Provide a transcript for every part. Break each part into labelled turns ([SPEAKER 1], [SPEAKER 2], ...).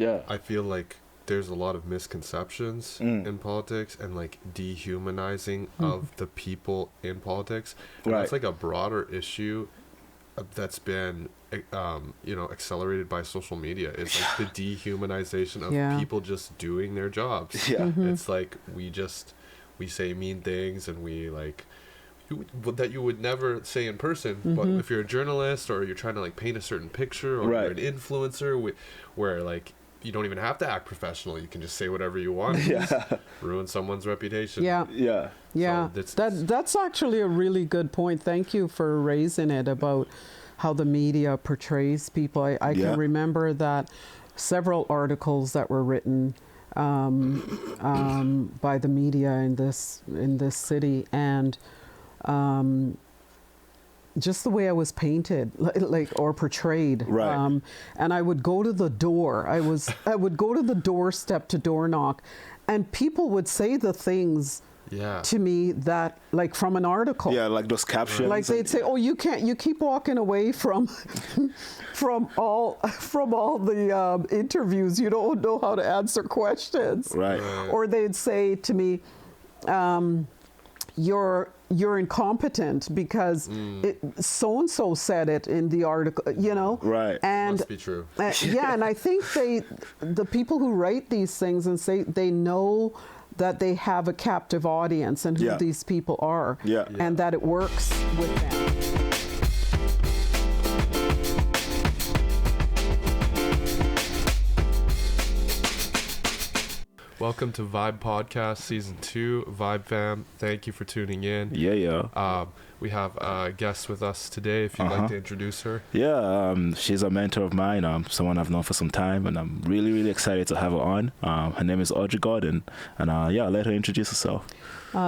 [SPEAKER 1] Yeah.
[SPEAKER 2] I feel like there's a lot of misconceptions in politics and like dehumanizing of the people in politics. And that's like a broader issue that's been accelerated by social media. It's like the dehumanization of people just doing their jobs. It's like we say mean things and we like that you would never say in person, but if you're a journalist or you're trying to like paint a certain picture or you're an influencer where like you don't even have to act professional, you can just say whatever you want, ruin someone's reputation.
[SPEAKER 3] So that's actually a really good point. Thank you for raising it about how the media portrays people. I can remember that several articles that were written by the media in this city, and just the way I was painted, or portrayed. And I would go to the door. I would go to the doorstep to door knock, and people would say the things to me that, like, from an article.
[SPEAKER 1] Yeah, like those captions.
[SPEAKER 3] Like they'd say, "Oh, you can't. You keep walking away from all the interviews. You don't know how to answer questions." Or they'd say to me, "You're incompetent because so and so said it in the article." And
[SPEAKER 2] must be true.
[SPEAKER 3] And I think the people who write these things and say they know that they have a captive audience and who these people are, and that it works with them.
[SPEAKER 2] Welcome to Vybe Podcast Season 2, Vybe Fam. Thank you for tuning in. We have a guest with us today, if you'd like to introduce her.
[SPEAKER 1] She's a mentor of mine, someone I've known for some time, and I'm really, really excited to have her on. Her name is Audrey, and I'll let her introduce herself.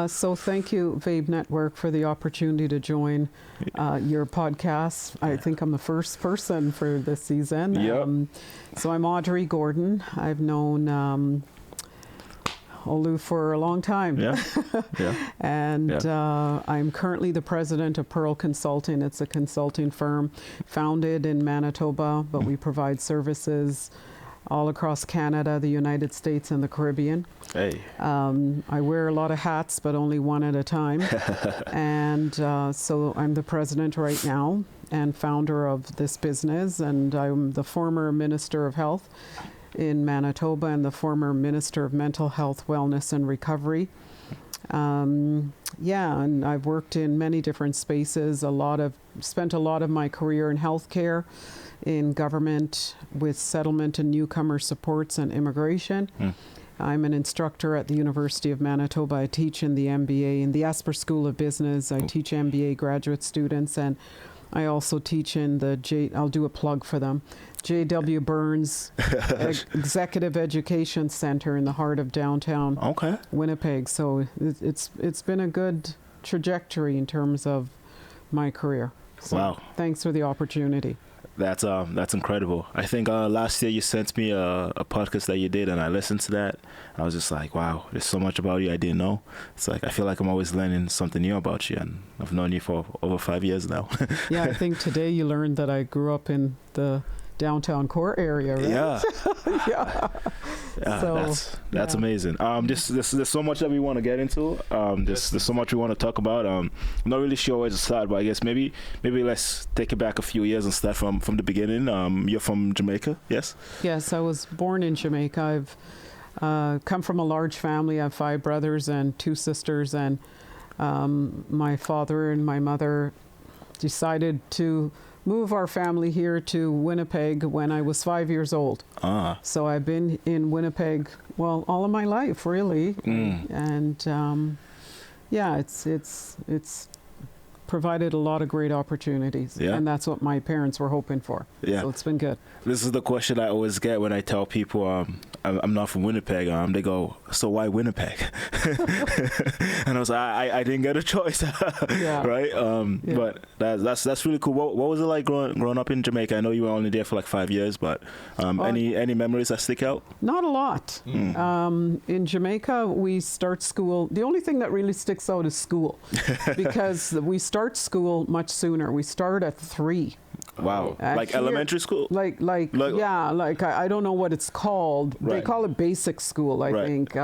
[SPEAKER 3] So thank you, Vybe Network, for the opportunity to join your podcast. I think I'm the first person for this season. So I'm Audrey Gordon. I've known Olu for a long time. And I'm currently the president of Perle Consulting. It's a consulting firm founded in Manitoba, but we provide services all across Canada, the United States, and the Caribbean. I wear a lot of hats, but only one at a time. And so I'm the president right now and founder of this business, and I'm the former Minister of Health in Manitoba and the former Minister of Mental Health, Wellness and Recovery. And I've worked in many different spaces, spent a lot of my career in healthcare, in government with settlement and newcomer supports and immigration. I'm an instructor at the University of Manitoba. I teach in the MBA in the Asper School of Business. I teach MBA graduate students, and I also teach in I'll do a plug for them, J.W. Burns Executive Education Center in the heart of downtown Winnipeg. So it's been a good trajectory in terms of my career. So thanks for the opportunity.
[SPEAKER 1] That's incredible. I think last year you sent me a podcast that you did, and I listened to that. I was just like, wow, there's so much about you I didn't know. It's like I feel like I'm always learning something new about you, and I've known you for over 5 years now. I think
[SPEAKER 3] today you learned that I grew up in the downtown core area, right?
[SPEAKER 1] So, that's amazing. There's so much that we want to get into. There's so much we want to talk about. I'm not really sure where to start, but I guess maybe let's take it back a few years and start from the beginning. You're from Jamaica, yes?
[SPEAKER 3] Yes, I was born in Jamaica. I've come from a large family. I have 5 brothers and 2 sisters, and my father and my mother decided to move our family here to Winnipeg when I was 5 years old. So I've been in Winnipeg, all of my life, really. And it's provided a lot of great opportunities. And that's what my parents were hoping for. So it's been good.
[SPEAKER 1] This is the question I always get when I tell people I'm not from Winnipeg. They go, so why Winnipeg? And I was like, I didn't get a choice. Right? But that's really cool. What was it like growing up in Jamaica? I know you were only there for like 5 years, but any memories that stick out?
[SPEAKER 3] Not a lot. In Jamaica, we start school. The only thing that really sticks out is school, because we start school much sooner. We start at 3.
[SPEAKER 1] Wow. Like here, elementary school?
[SPEAKER 3] Like yeah, like I don't know what it's called. Right. They call it basic school, I think.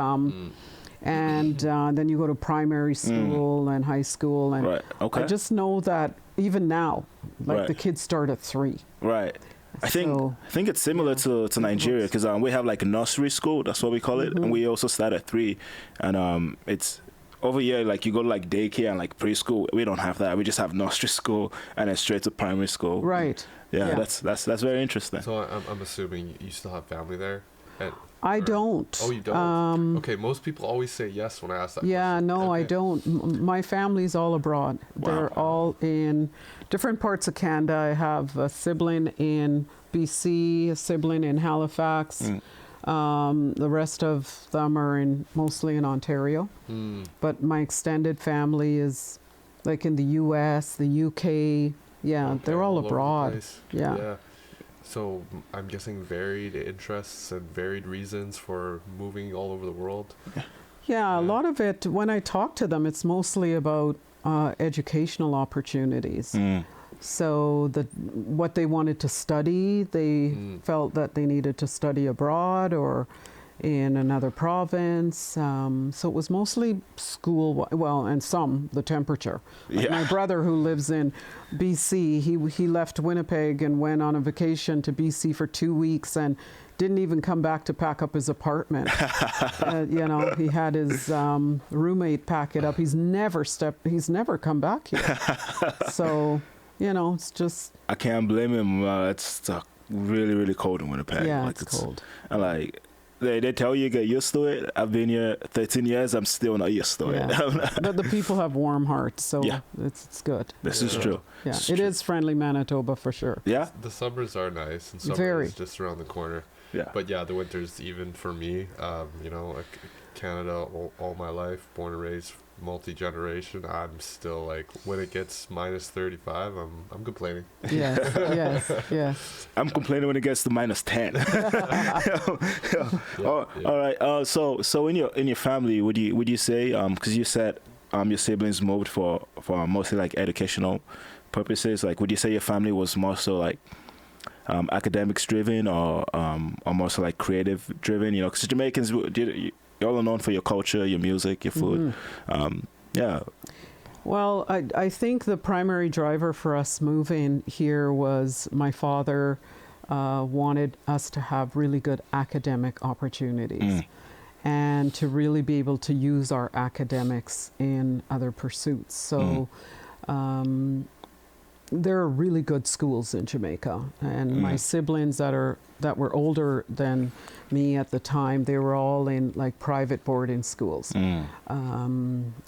[SPEAKER 3] And then you go to primary school and high school. And I just know that even now, like the kids start at 3.
[SPEAKER 1] Right. I think it's similar to Nigeria, because we have like a nursery school, that's what we call it, and we also start at 3. And it's over here, like you go to like daycare and like preschool. We don't have that. We just have nursery school and then straight to primary school.
[SPEAKER 3] Right.
[SPEAKER 1] Yeah. That's very interesting.
[SPEAKER 2] So I'm assuming you still have family there.
[SPEAKER 3] I don't.
[SPEAKER 2] Oh, you don't? Okay, most people always say yes when I ask that question.
[SPEAKER 3] Yeah, no, I don't. My family's all abroad. Wow. They're all in different parts of Canada. I have a sibling in BC, a sibling in Halifax. The rest of them are mostly in Ontario. But my extended family is like in the US, the UK. Yeah, they're all abroad. Yeah.
[SPEAKER 2] So I'm guessing varied interests and varied reasons for moving all over the world.
[SPEAKER 3] Yeah, a lot of it, when I talk to them, it's mostly about educational opportunities. So what they wanted to study, they felt that they needed to study abroad or in another province. So it was mostly school, and the temperature. Like my brother, who lives in BC, he left Winnipeg and went on a vacation to BC for 2 weeks and didn't even come back to pack up his apartment. He had his roommate pack it up. He's never come back here. So, it's just...
[SPEAKER 1] I can't blame him. It's really, really cold in Winnipeg.
[SPEAKER 3] Yeah, it's cold.
[SPEAKER 1] And like... They tell you get used to it. I've been here 13 years. I'm still not used to it.
[SPEAKER 3] But the people have warm hearts, so it's good.
[SPEAKER 1] This is true.
[SPEAKER 3] Yeah, it is friendly Manitoba for sure.
[SPEAKER 1] Yeah,
[SPEAKER 2] the summers are nice, and summer is just around the corner.
[SPEAKER 1] Yeah,
[SPEAKER 2] but the winters, even for me, Canada all my life, born and raised, multi-generation, I'm still like, when it gets minus 35, I'm complaining.
[SPEAKER 3] Yes.
[SPEAKER 1] I'm complaining when it gets to minus 10. All right. So in your family, would you say, because you said your siblings moved for mostly like educational purposes, like would you say your family was more so like academics driven or more so like creative driven? Because Jamaicans, you're all known for your culture, your music, your food.
[SPEAKER 3] Well, I think the primary driver for us moving here was my father wanted us to have really good academic opportunities and to really be able to use our academics in other pursuits. So there are really good schools in Jamaica, and my siblings that were older than me at the time, they were all in like private boarding schools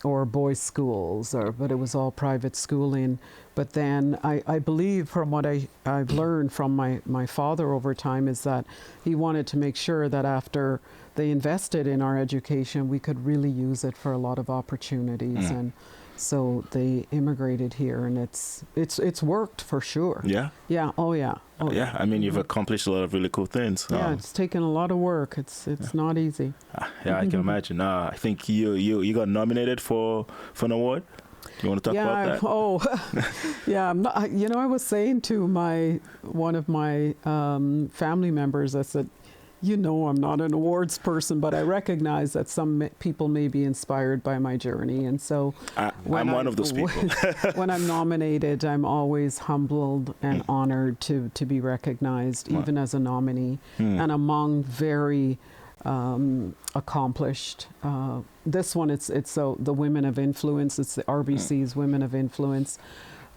[SPEAKER 3] or boys' schools, but it was all private schooling. But then I believe, from what I've learned from my father over time, is that he wanted to make sure that after they invested in our education, we could really use it for a lot of opportunities. And so they immigrated here, and it's worked for sure.
[SPEAKER 1] Yeah.
[SPEAKER 3] Yeah. Oh yeah.
[SPEAKER 1] I mean, you've accomplished a lot of really cool things.
[SPEAKER 3] Yeah, it's taken a lot of work. It's not easy.
[SPEAKER 1] I can imagine. I think you got nominated for an award. You want to talk about that?
[SPEAKER 3] Yeah. I'm not. I was saying to one of my family members, I said, I'm not an awards person, but I recognize that some people may be inspired by my journey. And so
[SPEAKER 1] I'm one of those people.
[SPEAKER 3] When I'm nominated, I'm always humbled and honored to be recognized, even as a nominee, and among very accomplished. This one, it's the Women of Influence. It's the RBC's Women of Influence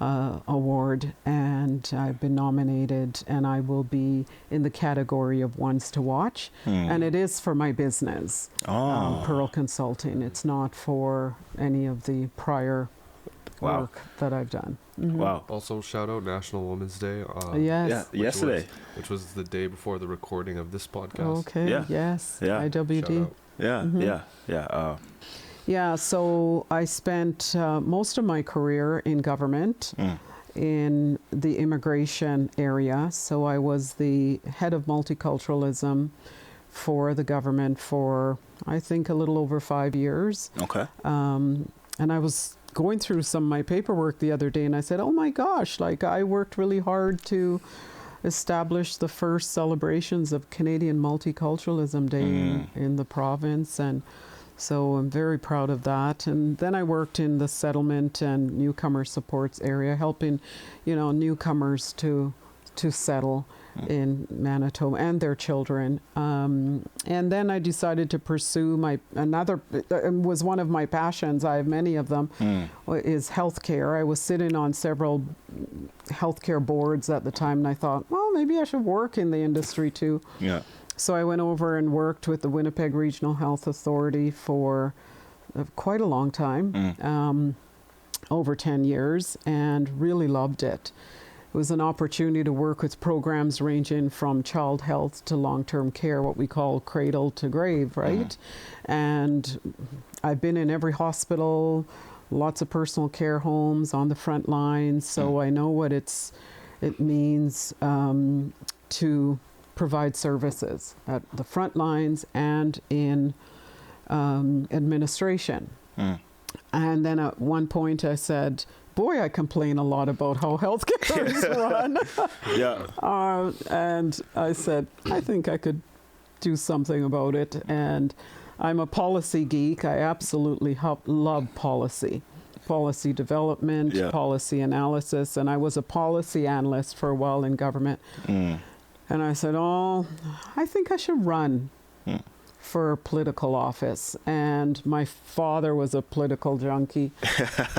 [SPEAKER 3] award, and I've been nominated, and I will be in the category of ones to watch, and it is for my business, Perle Consulting. It's not for any of the prior work that I've done.
[SPEAKER 1] Wow.
[SPEAKER 2] Also, shout out National Women's Day.
[SPEAKER 1] Yesterday.
[SPEAKER 2] Which was the day before the recording of this podcast.
[SPEAKER 3] Okay.
[SPEAKER 1] Yeah.
[SPEAKER 3] Yes.
[SPEAKER 1] Yeah.
[SPEAKER 3] IWD.
[SPEAKER 1] Yeah.
[SPEAKER 3] So I spent most of my career in government, in the immigration area. So I was the head of multiculturalism for the government for, I think, a little over 5 years.
[SPEAKER 1] Okay.
[SPEAKER 3] And I was going through some of my paperwork the other day, and I said, oh my gosh, like I worked really hard to establish the first celebrations of Canadian Multiculturalism Day in the province, and so I'm very proud of that. And then I worked in the settlement and newcomer supports area, helping, newcomers to settle in Manitoba and their children. And then I decided to pursue was one of my passions, I have many of them, is healthcare. I was sitting on several healthcare boards at the time, and I thought, well, maybe I should work in the industry too.
[SPEAKER 1] Yeah.
[SPEAKER 3] So I went over and worked with the Winnipeg Regional Health Authority for quite a long time, over 10 years, and really loved it. It was an opportunity to work with programs ranging from child health to long-term care, what we call cradle to grave, right? And I've been in every hospital, lots of personal care homes, on the front lines, so I know what it means to provide services at the front lines and in administration. And then at one point I said, boy, I complain a lot about how healthcare is run. And I said, I think I could do something about it. And I'm a policy geek. I absolutely love policy development, policy analysis. And I was a policy analyst for a while in government. And I said, I think I should run for political office. And my father was a political junkie,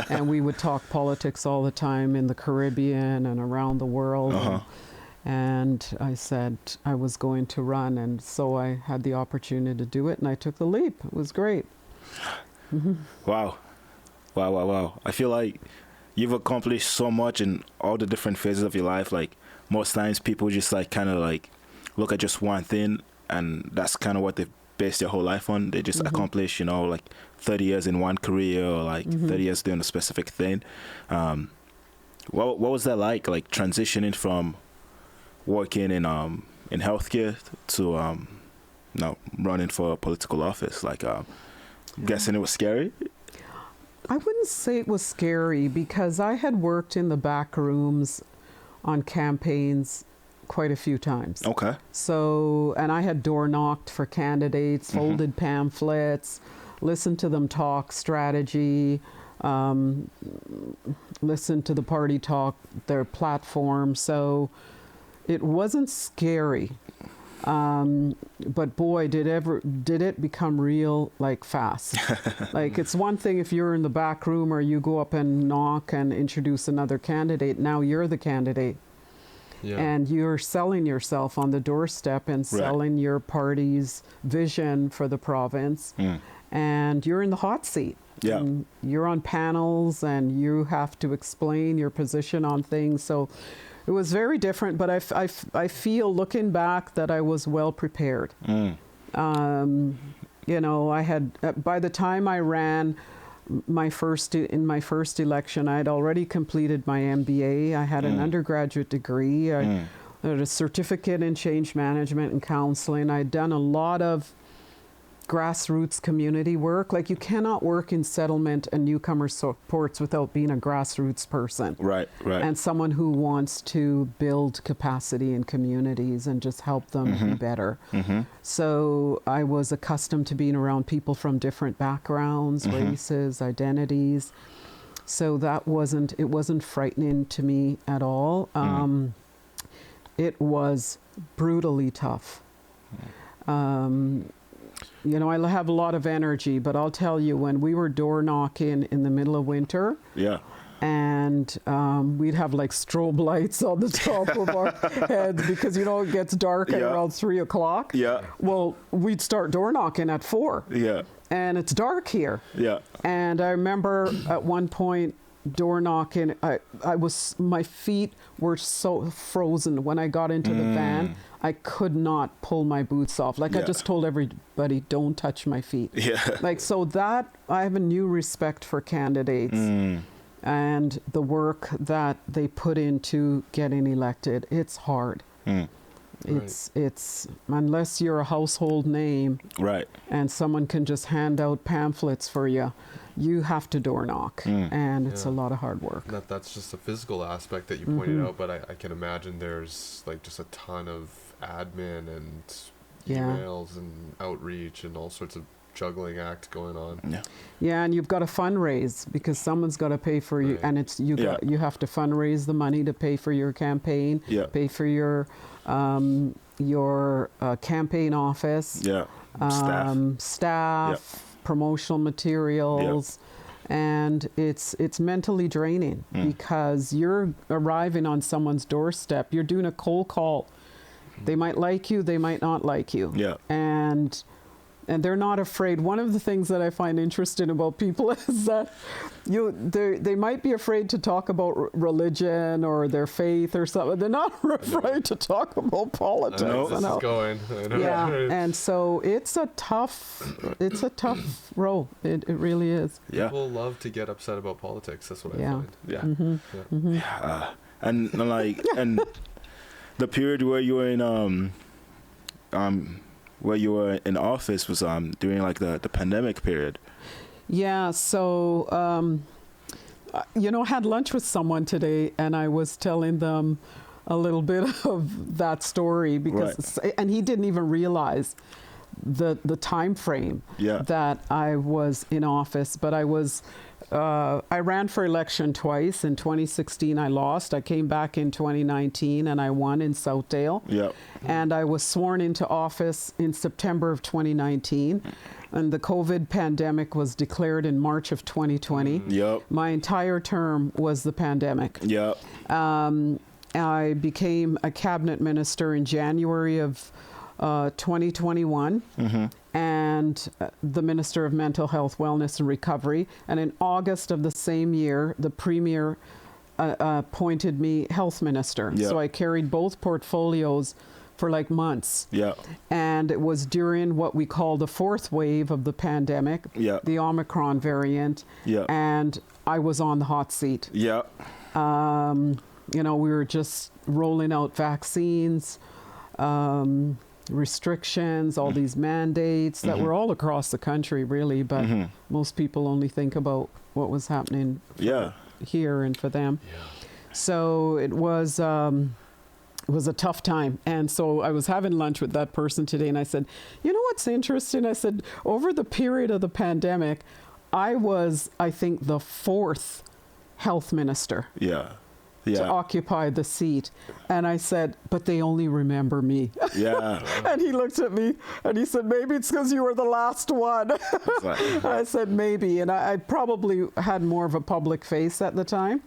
[SPEAKER 3] and we would talk politics all the time in the Caribbean and around the world. And I said I was going to run, and so I had the opportunity to do it, and I took the leap. It was great.
[SPEAKER 1] Wow. I feel like you've accomplished so much in all the different phases of your life. Like, most times people just kind of look at just one thing, and that's kind of what they've based their whole life on. They just accomplish, 30 years in one career, or 30 years doing a specific thing. What was that like transitioning from working in healthcare to running for a political office? Guessing it was scary?
[SPEAKER 3] I wouldn't say it was scary, because I had worked in the back rooms on campaigns quite a few times.
[SPEAKER 1] Okay.
[SPEAKER 3] So, and I had door knocked for candidates, folded pamphlets, listened to them talk strategy, listened to the party talk their platform. So it wasn't scary. But boy, did it become real fast. It's one thing if you're in the back room or you go up and knock and introduce another candidate. Now you're the candidate. Yeah. And you're selling yourself on the doorstep and selling your party's vision for the province. And you're in the hot seat.
[SPEAKER 1] Yeah.
[SPEAKER 3] And you're on panels and you have to explain your position on things. So it was very different, but I feel, looking back, that I was well prepared. I had, by the time I ran my first election, I had already completed my MBA. I had an undergraduate degree. I had a certificate in change management and counseling. I'd done a lot of grassroots community work. You cannot work in settlement and newcomer supports without being a grassroots person.
[SPEAKER 1] Right.
[SPEAKER 3] And someone who wants to build capacity in communities and just help them be better. So I was accustomed to being around people from different backgrounds, races, identities. So it wasn't frightening to me at all. It was brutally tough. I have a lot of energy, but I'll tell you, when we were door knocking in the middle of winter, and we'd have strobe lights on the top of our heads because it gets dark at around 3 o'clock. Well, we'd start door knocking at 4. And it's dark here. And I remember at one point door knocking, my feet were so frozen when I got into the van. I could not pull my boots off. I just told everybody, don't touch my feet. So that, I have a new respect for candidates and the work that they put into getting elected. It's hard. It's unless you're a household name,
[SPEAKER 1] right,
[SPEAKER 3] and someone can just hand out pamphlets for you, you have to door knock, and it's a lot of hard work.
[SPEAKER 2] That's just a physical aspect that you pointed out, but I can imagine there's like just a ton of admin and emails and outreach and all sorts of juggling act going on.
[SPEAKER 3] Yeah, and you've got to fundraise because someone's got to pay for you, and it's you have to fundraise the money to pay for your campaign, pay for your campaign office, staff, promotional materials. And it's mentally draining because you're arriving on someone's doorstep. You're doing a cold call. They might like you, they might not like you. And they're not afraid. One of the things that I find interesting about people is that they might be afraid to talk about religion or their faith or something. They're not afraid to talk about politics.
[SPEAKER 2] I know this is going.
[SPEAKER 3] Yeah, and so it's a tough role. It really is.
[SPEAKER 2] People love to get upset about politics. That's what I
[SPEAKER 1] find. And like and the period where you were in where you were in office was during like the pandemic period. Yeah, so
[SPEAKER 3] had lunch with someone today, and I was telling them a little bit of that story because and he didn't even realize the time frame that I was in office, but I ran for election twice. In 2016, I lost. I came back in 2019, and I won in Southdale. And I was sworn into office in September of 2019. And the COVID pandemic was declared in March of 2020. My entire term was the pandemic. I became a cabinet minister in January of 2021. And the Minister of Mental Health, Wellness and Recovery. And in August of the same year, the Premier appointed me Health Minister. So I carried both portfolios for like months. And it was during what we call the fourth wave of the pandemic, the Omicron variant. And I was on the hot seat. We were just rolling out vaccines, restrictions, all these mandates that were all across the country, really, but most people only think about what was happening here and for them. So it was a tough time. And so I was having lunch with that person today, and I said, you know what's interesting? I said, over the period of the pandemic, I was, I think, the fourth health minister to occupy the seat. And I said, but they only remember me. And he looked at me and he said, maybe it's because you were the last one. I said, maybe. And I probably had more of a public face at the time.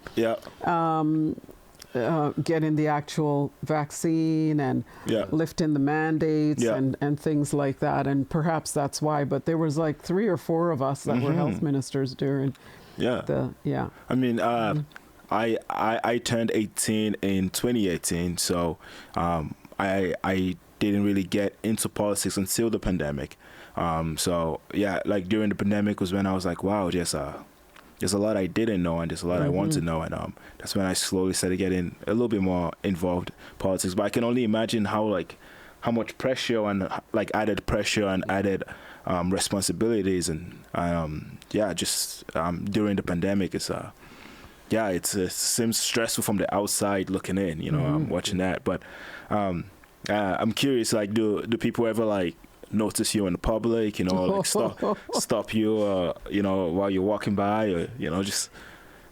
[SPEAKER 3] Getting the actual vaccine and lifting the mandates and things like that. And perhaps that's why. But there was like 3 or 4 of us that were health ministers during
[SPEAKER 1] I mean, I turned 18 in 2018, so I didn't really get into politics until the pandemic. So like during the pandemic was when I was like, wow, there's a lot I didn't know, and there's a lot I want to know, and that's when I slowly started getting a little bit more involved in politics. But I can only imagine how much pressure and like added pressure and added responsibilities and during the pandemic it seems stressful from the outside looking in, watching that. But I'm curious, like, do people ever like notice you in the public, like stop you, while you're walking by, or just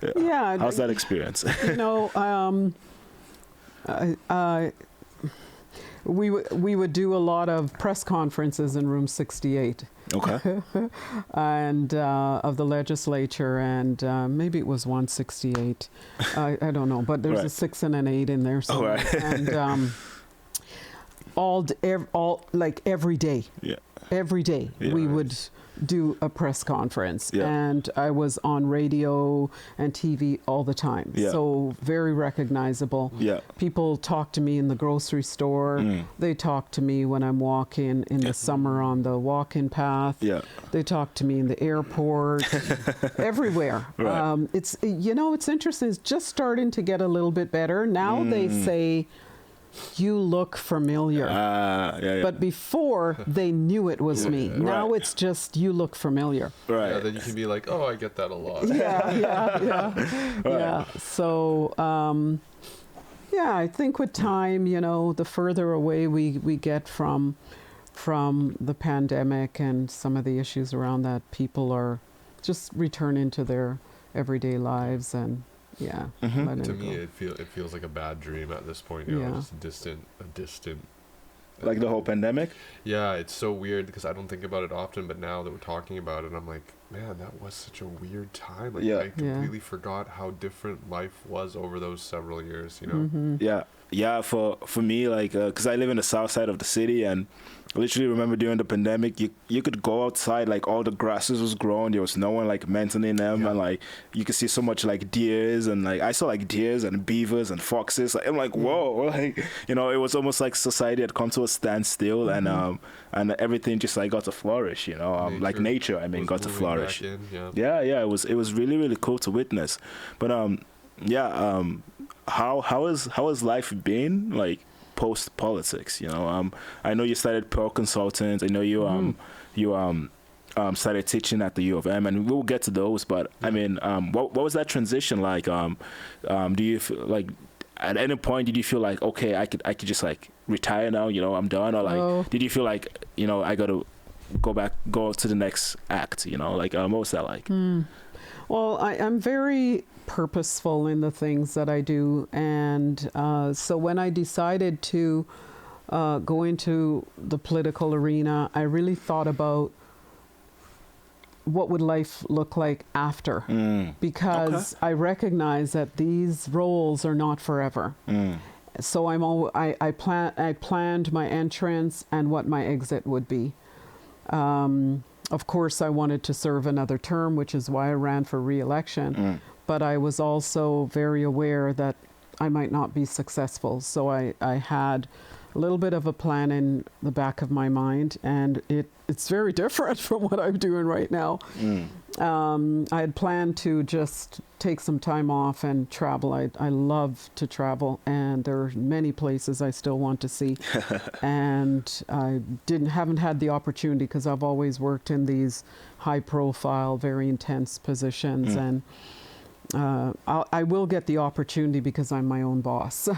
[SPEAKER 1] how's that experience?
[SPEAKER 3] We would do a lot of press conferences in room 68. And of the legislature, and maybe it was 168. I don't know, but there's a 6 and an 8 in there. So, and every day. Every day we would do a press conference, and I was on radio and TV all the time. So very recognizable. People talk to me in the grocery store. They talk to me when I'm walking in the summer on the walking path. They talk to me in the airport, everywhere. It's it's interesting. It's just starting to get a little bit better now. They say you look familiar. But before, they knew it was me. Now it's just, you look familiar.
[SPEAKER 2] Right. Yeah, then you can be like, oh, I get that a lot.
[SPEAKER 3] Yeah. So, I think with time, the further away we get from the pandemic and some of the issues around that, people are just returning to their everyday lives, and
[SPEAKER 2] to me it feels like a bad dream at this point, just a distant
[SPEAKER 1] like the whole pandemic.
[SPEAKER 2] It's so weird because I don't think about it often, but now that we're talking about it, I'm like, man, that was such a weird time. Like I completely forgot how different life was over those several years,
[SPEAKER 1] For me, like because I live in the south side of the city, and I literally remember during the pandemic, you could go outside, like all the grasses was growing, there was no one like maintaining them, and like you could see so much like deers, and like I saw like deers and beavers and foxes. Like, I'm like, whoa, like it was almost like society had come to a standstill, and everything just like got to flourish, like nature got to flourish. It was really, really cool to witness. But how has life been like post politics? I know you started Perle Consulting. I know you started teaching at the U of M, and we'll get to those. But I mean, what was that transition like? Do you feel like at any point did you feel like, okay, I could just like retire now? I'm done, or like did you feel like I got to go to the next act? Like what was that like?
[SPEAKER 3] Well, I'm very purposeful in the things that I do, and so when I decided to go into the political arena, I really thought about what would life look like after, because I recognize that these roles are not forever. So I planned my entrance and what my exit would be. Of course, I wanted to serve another term, which is why I ran for re-election. But I was also very aware that I might not be successful. So I had a little bit of a plan in the back of my mind, and it's very different from what I'm doing right now. I had planned to just take some time off and travel. I love to travel, and there are many places I still want to see. And I haven't had the opportunity because I've always worked in these high profile, very intense positions, and I will get the opportunity because I'm my own boss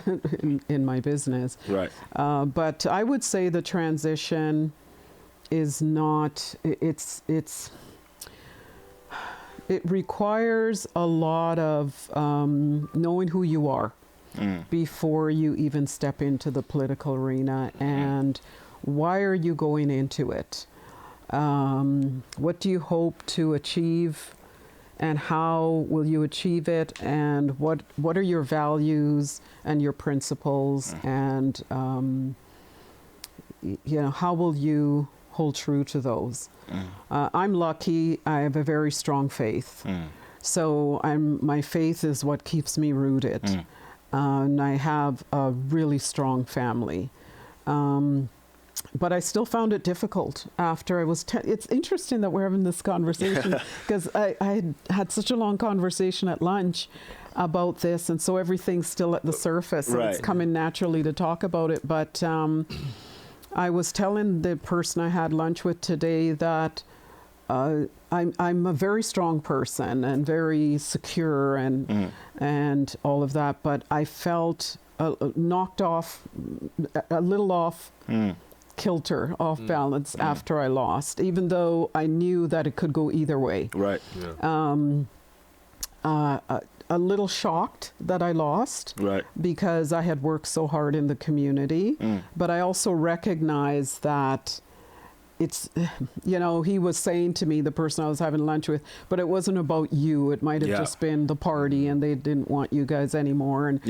[SPEAKER 3] in my business.
[SPEAKER 1] Right.
[SPEAKER 3] But I would say the transition is not, it requires a lot of knowing who you are before you even step into the political arena, and why are you going into it? What do you hope to achieve? And how will you achieve it? And what are your values and your principles? And how will you hold true to those? I'm lucky. I have a very strong faith. So my faith is what keeps me rooted. And I have a really strong family. But I still found it difficult after I was it's interesting that we're having this conversation because I had such a long conversation at lunch about this, and so everything's still at the surface. Right. And it's coming naturally to talk about it. But I was telling the person I had lunch with today that I'm a very strong person and very secure and all of that, but I felt knocked off, a little off kilter, off balance after I lost, even though I knew that it could go either way.
[SPEAKER 1] Right.
[SPEAKER 3] Yeah. A little shocked that I lost, right, because I had worked so hard in the community, but I also recognized that it's, he was saying to me, the person I was having lunch with, but it wasn't about you. It might have just been the party and they didn't want you guys anymore. And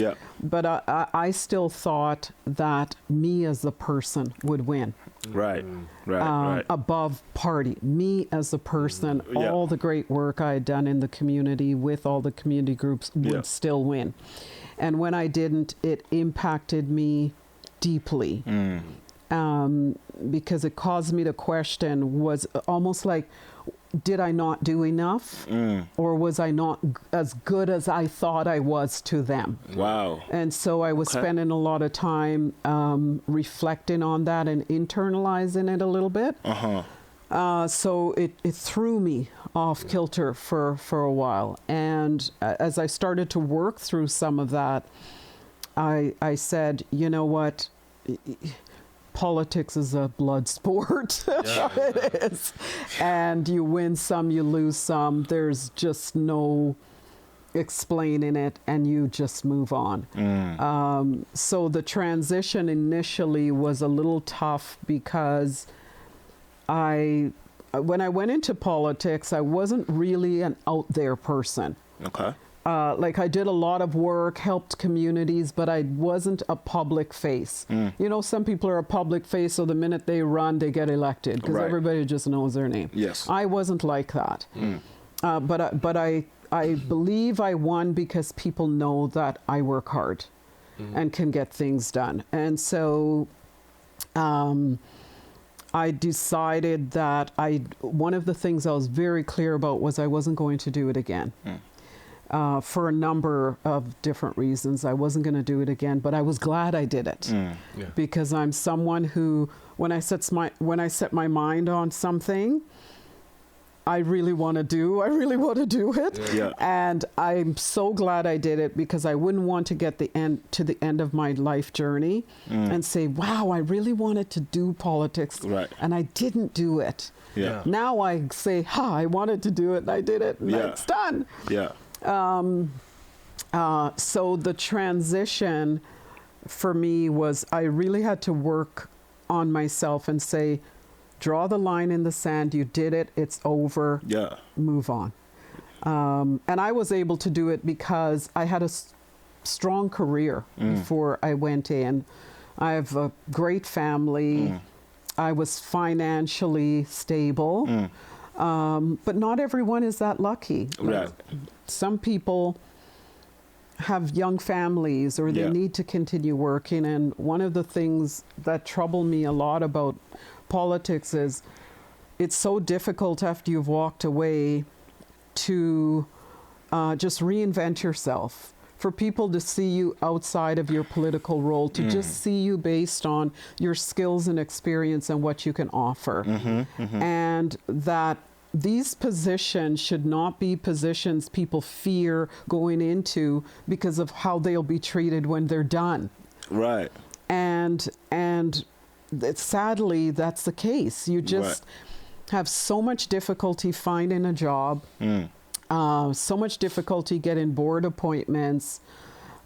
[SPEAKER 3] but I still thought that me as the person would win.
[SPEAKER 1] Right, right.
[SPEAKER 3] Above party. Me as a person, all the great work I had done in the community with all the community groups would still win. And when I didn't, it impacted me deeply. Because it caused me to question, was almost like, did I not do enough? Or was I not as good as I thought I was to them?
[SPEAKER 1] Wow.
[SPEAKER 3] And so I was spending a lot of time reflecting on that and internalizing it a little bit. So it threw me off kilter for a while. And as I started to work through some of that, I said, you know what? Politics is a blood sport. It is. And you win some, you lose some. There's just no explaining it, and you just move on. So the transition initially was a little tough because when I went into politics, I wasn't really an out there person.
[SPEAKER 1] Okay.
[SPEAKER 3] Like I did a lot of work, helped communities, but I wasn't a public face. You know, some people are a public face, so the minute they run, they get elected because everybody just knows their name.
[SPEAKER 1] Yes.
[SPEAKER 3] I wasn't like that. But I believe I won because people know that I work hard and can get things done. And so I decided that one of the things I was very clear about was I wasn't going to do it again. For a number of different reasons. I wasn't going to do it again, but I was glad I did it because I'm someone who, when I set my mind on something, I really want to do it.
[SPEAKER 1] Yeah.
[SPEAKER 3] And I'm so glad I did it because I wouldn't want to get to the end of my life journey and say, wow, I really wanted to do politics and I didn't do it.
[SPEAKER 1] Yeah.
[SPEAKER 3] Now I say, I wanted to do it and I did it and it's done.
[SPEAKER 1] Yeah.
[SPEAKER 3] So the transition for me was I really had to work on myself and say, draw the line in the sand. You did it. It's over.
[SPEAKER 1] Yeah.
[SPEAKER 3] Move on. And I was able to do it because I had a strong career before I went in. I have a great family. I was financially stable. But not everyone is that lucky.
[SPEAKER 1] Right.
[SPEAKER 3] Some people have young families or they need to continue working. And one of the things that trouble me a lot about politics is it's so difficult after you've walked away to just reinvent yourself. For people to see you outside of your political role, to just see you based on your skills and experience and what you can offer. And that these positions should not be positions people fear going into because of how they'll be treated when they're done.
[SPEAKER 1] Right.
[SPEAKER 3] And sadly, that's the case. You just have so much difficulty finding a job, so much difficulty getting board appointments,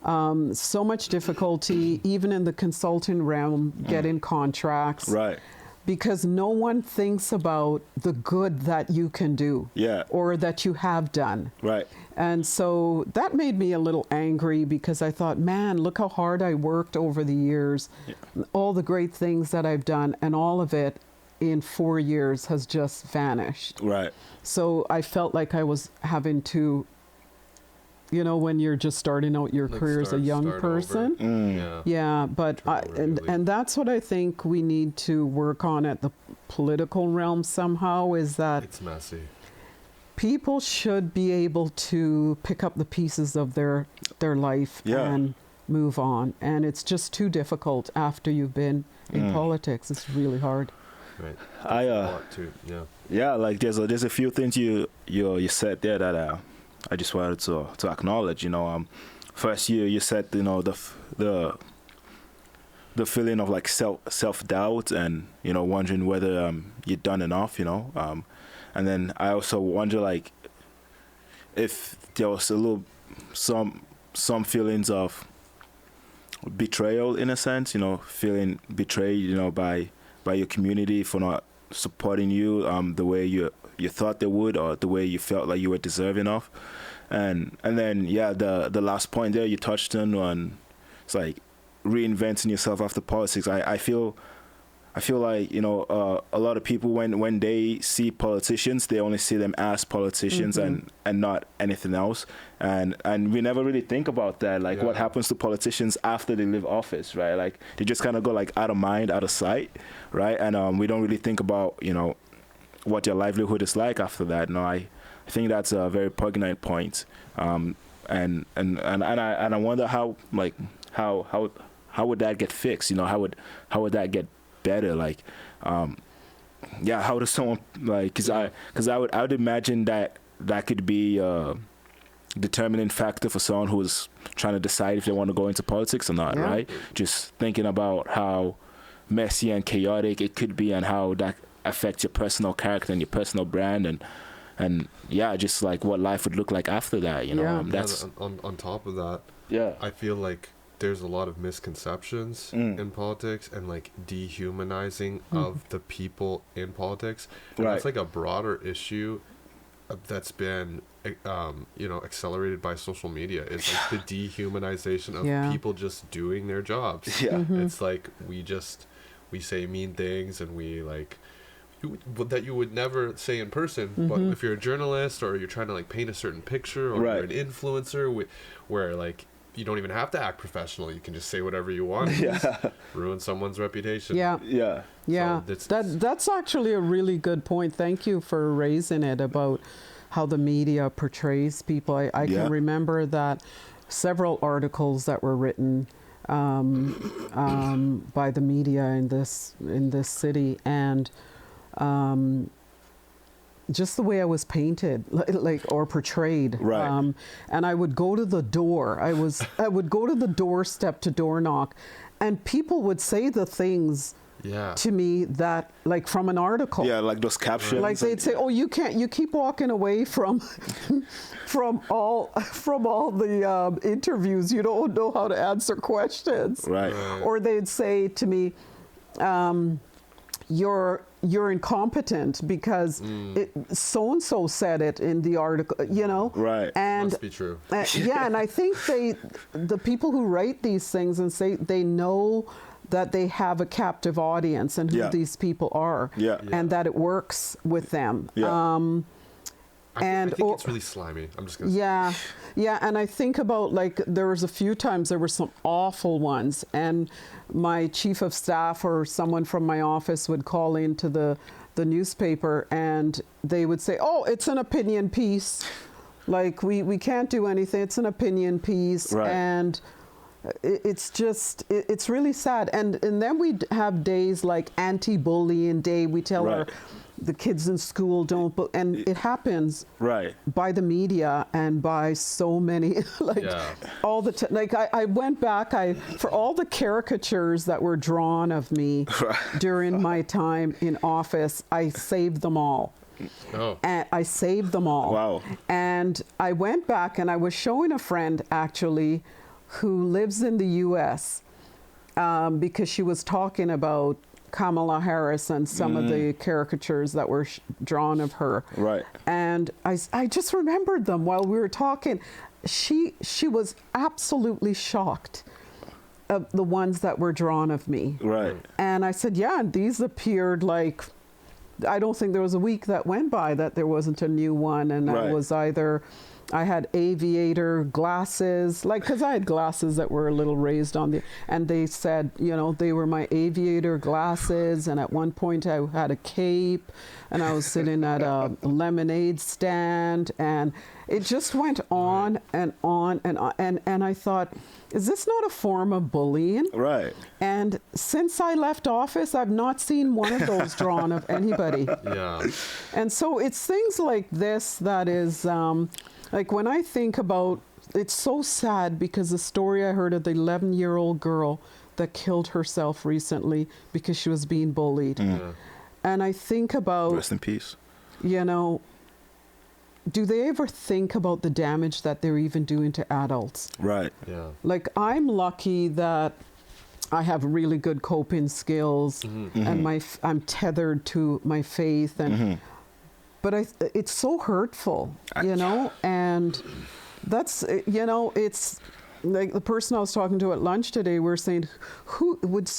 [SPEAKER 3] so much difficulty even in the consulting realm getting contracts.
[SPEAKER 1] Right.
[SPEAKER 3] Because no one thinks about the good that you can do or that you have done.
[SPEAKER 1] Right.
[SPEAKER 3] And so that made me a little angry because I thought, man, look how hard I worked over the years, all the great things that I've done, and all of it in 4 years has just vanished.
[SPEAKER 1] Right.
[SPEAKER 3] So I felt like I was having to, you know, when you're just starting out your career as a young person. But and that's what I think we need to work on at the political realm somehow, is that
[SPEAKER 2] it's messy.
[SPEAKER 3] People should be able to pick up the pieces of their life and move on. And it's just too difficult after you've been in politics. It's really hard.
[SPEAKER 2] Right.
[SPEAKER 1] Like there's a few things you said there that I just wanted to acknowledge. You know, first you said, you know, the feeling of like self-doubt and, you know, wondering whether you've done enough, you know. And then I also wonder, like, if there was a little some feelings of betrayal in a sense, you know, feeling betrayed, you know, by your community for not supporting you the way you thought they would, or the way you felt like you were deserving of. And then the last point there you touched on, it's like reinventing yourself after politics. I feel like, you know, a lot of people when they see politicians, they only see them as politicians and not anything else. And we never really think about that, like what happens to politicians after they leave office, right? Like they just kind of go like out of mind, out of sight, right? And we don't really think about, you know, what your livelihood is like after that. No, I think that's a very poignant point. And I wonder how would that get fixed? You know, how would that get better? Like, how does someone, like, because I would imagine that could be a determining factor for someone who's trying to decide if they want to go into politics or not, right? Just thinking about how messy and chaotic it could be and how that affects your personal character and your personal brand and just like what life would look like after that, you know. That's
[SPEAKER 2] on top of that. I feel like there's a lot of misconceptions in politics and like dehumanizing of the people in politics. And that's like a broader issue that's been accelerated by social media. It's like the dehumanization of people just doing their jobs. It's like we say mean things and we like that you would never say in person, but if you're a journalist or you're trying to like paint a certain picture or you're an influencer where like you don't even have to act professional, you can just say whatever you want, ruin someone's reputation.
[SPEAKER 3] So that's actually a really good point. Thank you for raising it about how the media portrays people. I can remember that several articles that were written by the media in this city, and just the way I was painted, like or portrayed. And I would go to the door. I would go to the doorstep to door knock, and people would say the things to me that, like, from an article.
[SPEAKER 1] Like those captions.
[SPEAKER 3] Like they'd say, "Oh, you keep walking away from all the interviews. You don't know how to answer questions." Or they'd say to me, you're incompetent because so and so said it in the article, you know. And
[SPEAKER 2] must be true.
[SPEAKER 3] And I think the people who write these things and say they know that they have a captive audience and who these people are, and that it works with them.
[SPEAKER 2] I think it's really slimy. I'm just gonna say.
[SPEAKER 3] And I think about, like, there was a few times there were some awful ones, and my chief of staff or someone from my office would call into the newspaper and they would say, "Oh, it's an opinion piece. Like, we can't do anything. It's an opinion piece." And it's just, it's really sad. And then we'd have days like anti-bullying day. We tell the kids in school don't, and it happens by the media and by so many, all the like I went back, for all the caricatures that were drawn of me during my time in office, I saved them all. And I saved them all. And I went back and I was showing a friend actually who lives in the US because she was talking about Kamala Harris and some of the caricatures that were drawn of her. And I just remembered them while we were talking. She was absolutely shocked of the ones that were drawn of me. And I said, and these appeared like, I don't think there was a week that went by that there wasn't a new one. And I was either, I had aviator glasses, like, because I had glasses that were a little raised on the, and they said, you know, they were my aviator glasses. And at one point I had a cape and I was sitting at a lemonade stand, and it just went on and on and on. And I thought, is this not a form of bullying? And since I left office, I've not seen one of those drawn of anybody. And so it's things like this that is, like, when I think about, it's so sad because the story I heard of the 11-year-old girl that killed herself recently because she was being bullied. And I think about,
[SPEAKER 1] rest in peace.
[SPEAKER 3] You know, do they ever think about the damage that they're even doing to adults? Like, I'm lucky that I have really good coping skills and I'm tethered to my faith, and but it's so hurtful, you know, and that's, you know, it's like the person I was talking to at lunch today, we were saying, who would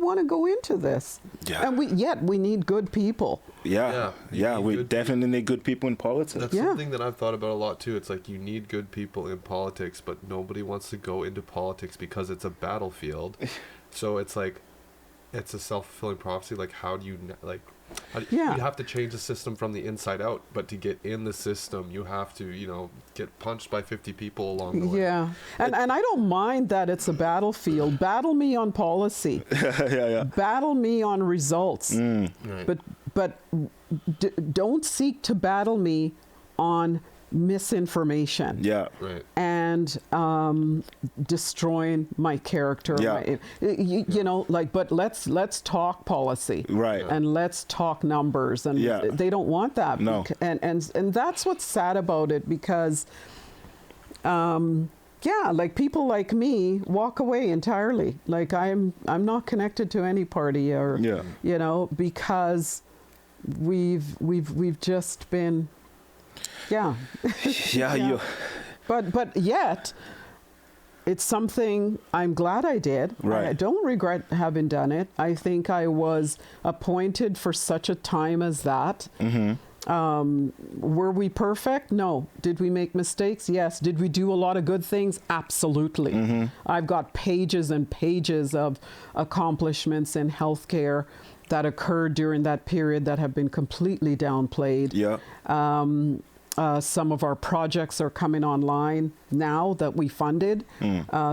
[SPEAKER 3] want to go into this? And we need good people.
[SPEAKER 1] We definitely need good people in politics.
[SPEAKER 2] That's something that I've thought about a lot too. It's like, you need good people in politics, but nobody wants to go into politics because it's a battlefield. So it's like, it's a self-fulfilling prophecy. Like, how do you, like, You have to change the system from the inside out, but to get in the system, you have to, get punched by 50 people along the way.
[SPEAKER 3] Yeah. And I don't mind that it's a battlefield. Battle me on policy. Battle me on results.
[SPEAKER 2] Right.
[SPEAKER 3] But don't seek to battle me on misinformation.
[SPEAKER 1] Yeah.
[SPEAKER 2] Right.
[SPEAKER 3] And destroying my character.
[SPEAKER 1] Yeah.
[SPEAKER 3] But let's talk policy.
[SPEAKER 1] Right.
[SPEAKER 3] And let's talk numbers. And they don't want that.
[SPEAKER 1] No.
[SPEAKER 3] And that's what's sad about it, because people like me walk away entirely. Like I'm not connected to any party, or because we've just been but yet it's something I'm glad I did.
[SPEAKER 1] Right.
[SPEAKER 3] I don't regret having done it. I think I was appointed for such a time as that. Were we perfect? No. Did we make mistakes? Yes. Did we do a lot of good things? Absolutely. I've got pages and pages of accomplishments in healthcare that occurred during that period that have been completely downplayed.
[SPEAKER 1] Yeah.
[SPEAKER 3] Some of our projects are coming online now that we funded.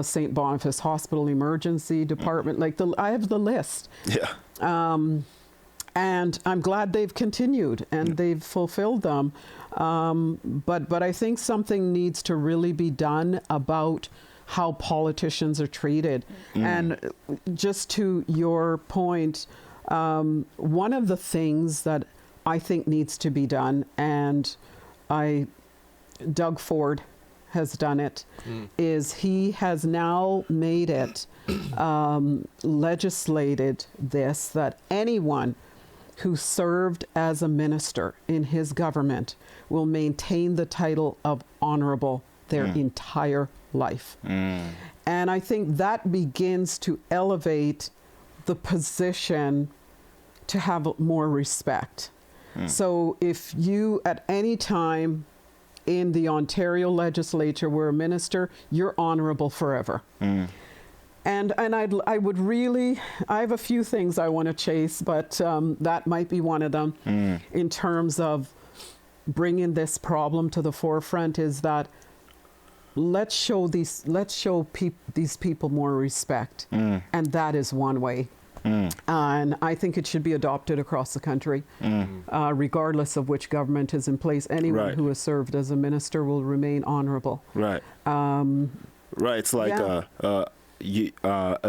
[SPEAKER 3] St. Boniface Hospital Emergency Department. I have the list.
[SPEAKER 1] Yeah.
[SPEAKER 3] And I'm glad they've continued and they've fulfilled them. But I think something needs to really be done about how politicians are treated. And just to your point, one of the things that I think needs to be done, and Doug Ford has done it, is he has now made it legislated this, that anyone who served as a minister in his government will maintain the title of honorable their entire life. And I think that begins to elevate the position to have more respect. So if you at any time in the Ontario legislature were a minister, you're honorable forever. And I would really, I have a few things I want to chase, but that might be one of them in terms of bringing this problem to the forefront, is that let's show these people more respect. And that is one way. And I think it should be adopted across the country, regardless of which government is in place. Anyone who has served as a minister will remain honorable.
[SPEAKER 1] Right. Right. It's like a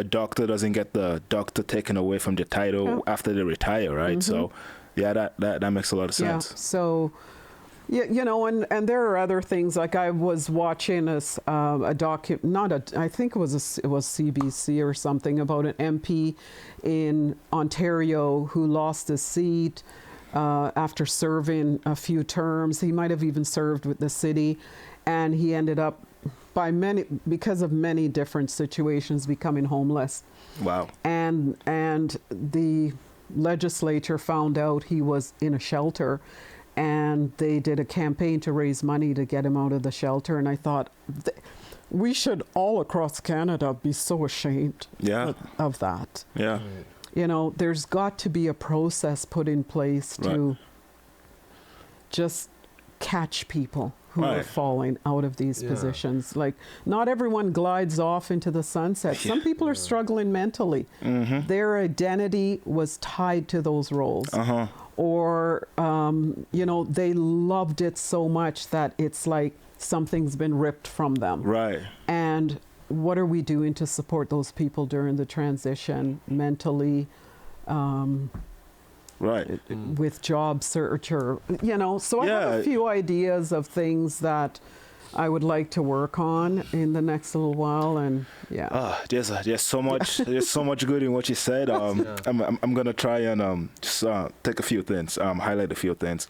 [SPEAKER 1] doctor doesn't get the doctor taken away from the title after they retire, right? So, that makes a lot of sense.
[SPEAKER 3] Yeah. So, and there are other things. Like I was watching I think it was CBC or something, about an MP in Ontario who lost his seat after serving a few terms. He might have even served with the city, and he ended up because of many different situations, becoming homeless.
[SPEAKER 1] Wow.
[SPEAKER 3] And the legislature found out he was in a shelter, and they did a campaign to raise money to get him out of the shelter. And I thought, we should all across Canada be so ashamed of that.
[SPEAKER 1] Yeah.
[SPEAKER 3] There's got to be a process put in place to just catch people who are falling out of these positions. Like, not everyone glides off into the sunset. Some people are struggling mentally. Their identity was tied to those roles. Or, they loved it so much that it's like something's been ripped from them.
[SPEAKER 1] Right.
[SPEAKER 3] And what are we doing to support those people during the transition mentally? With job search, or so I have a few ideas of things that I would like to work on in the next little while. And
[SPEAKER 1] there's so much good in what you said. I'm gonna try and just take a few things, highlight a few things.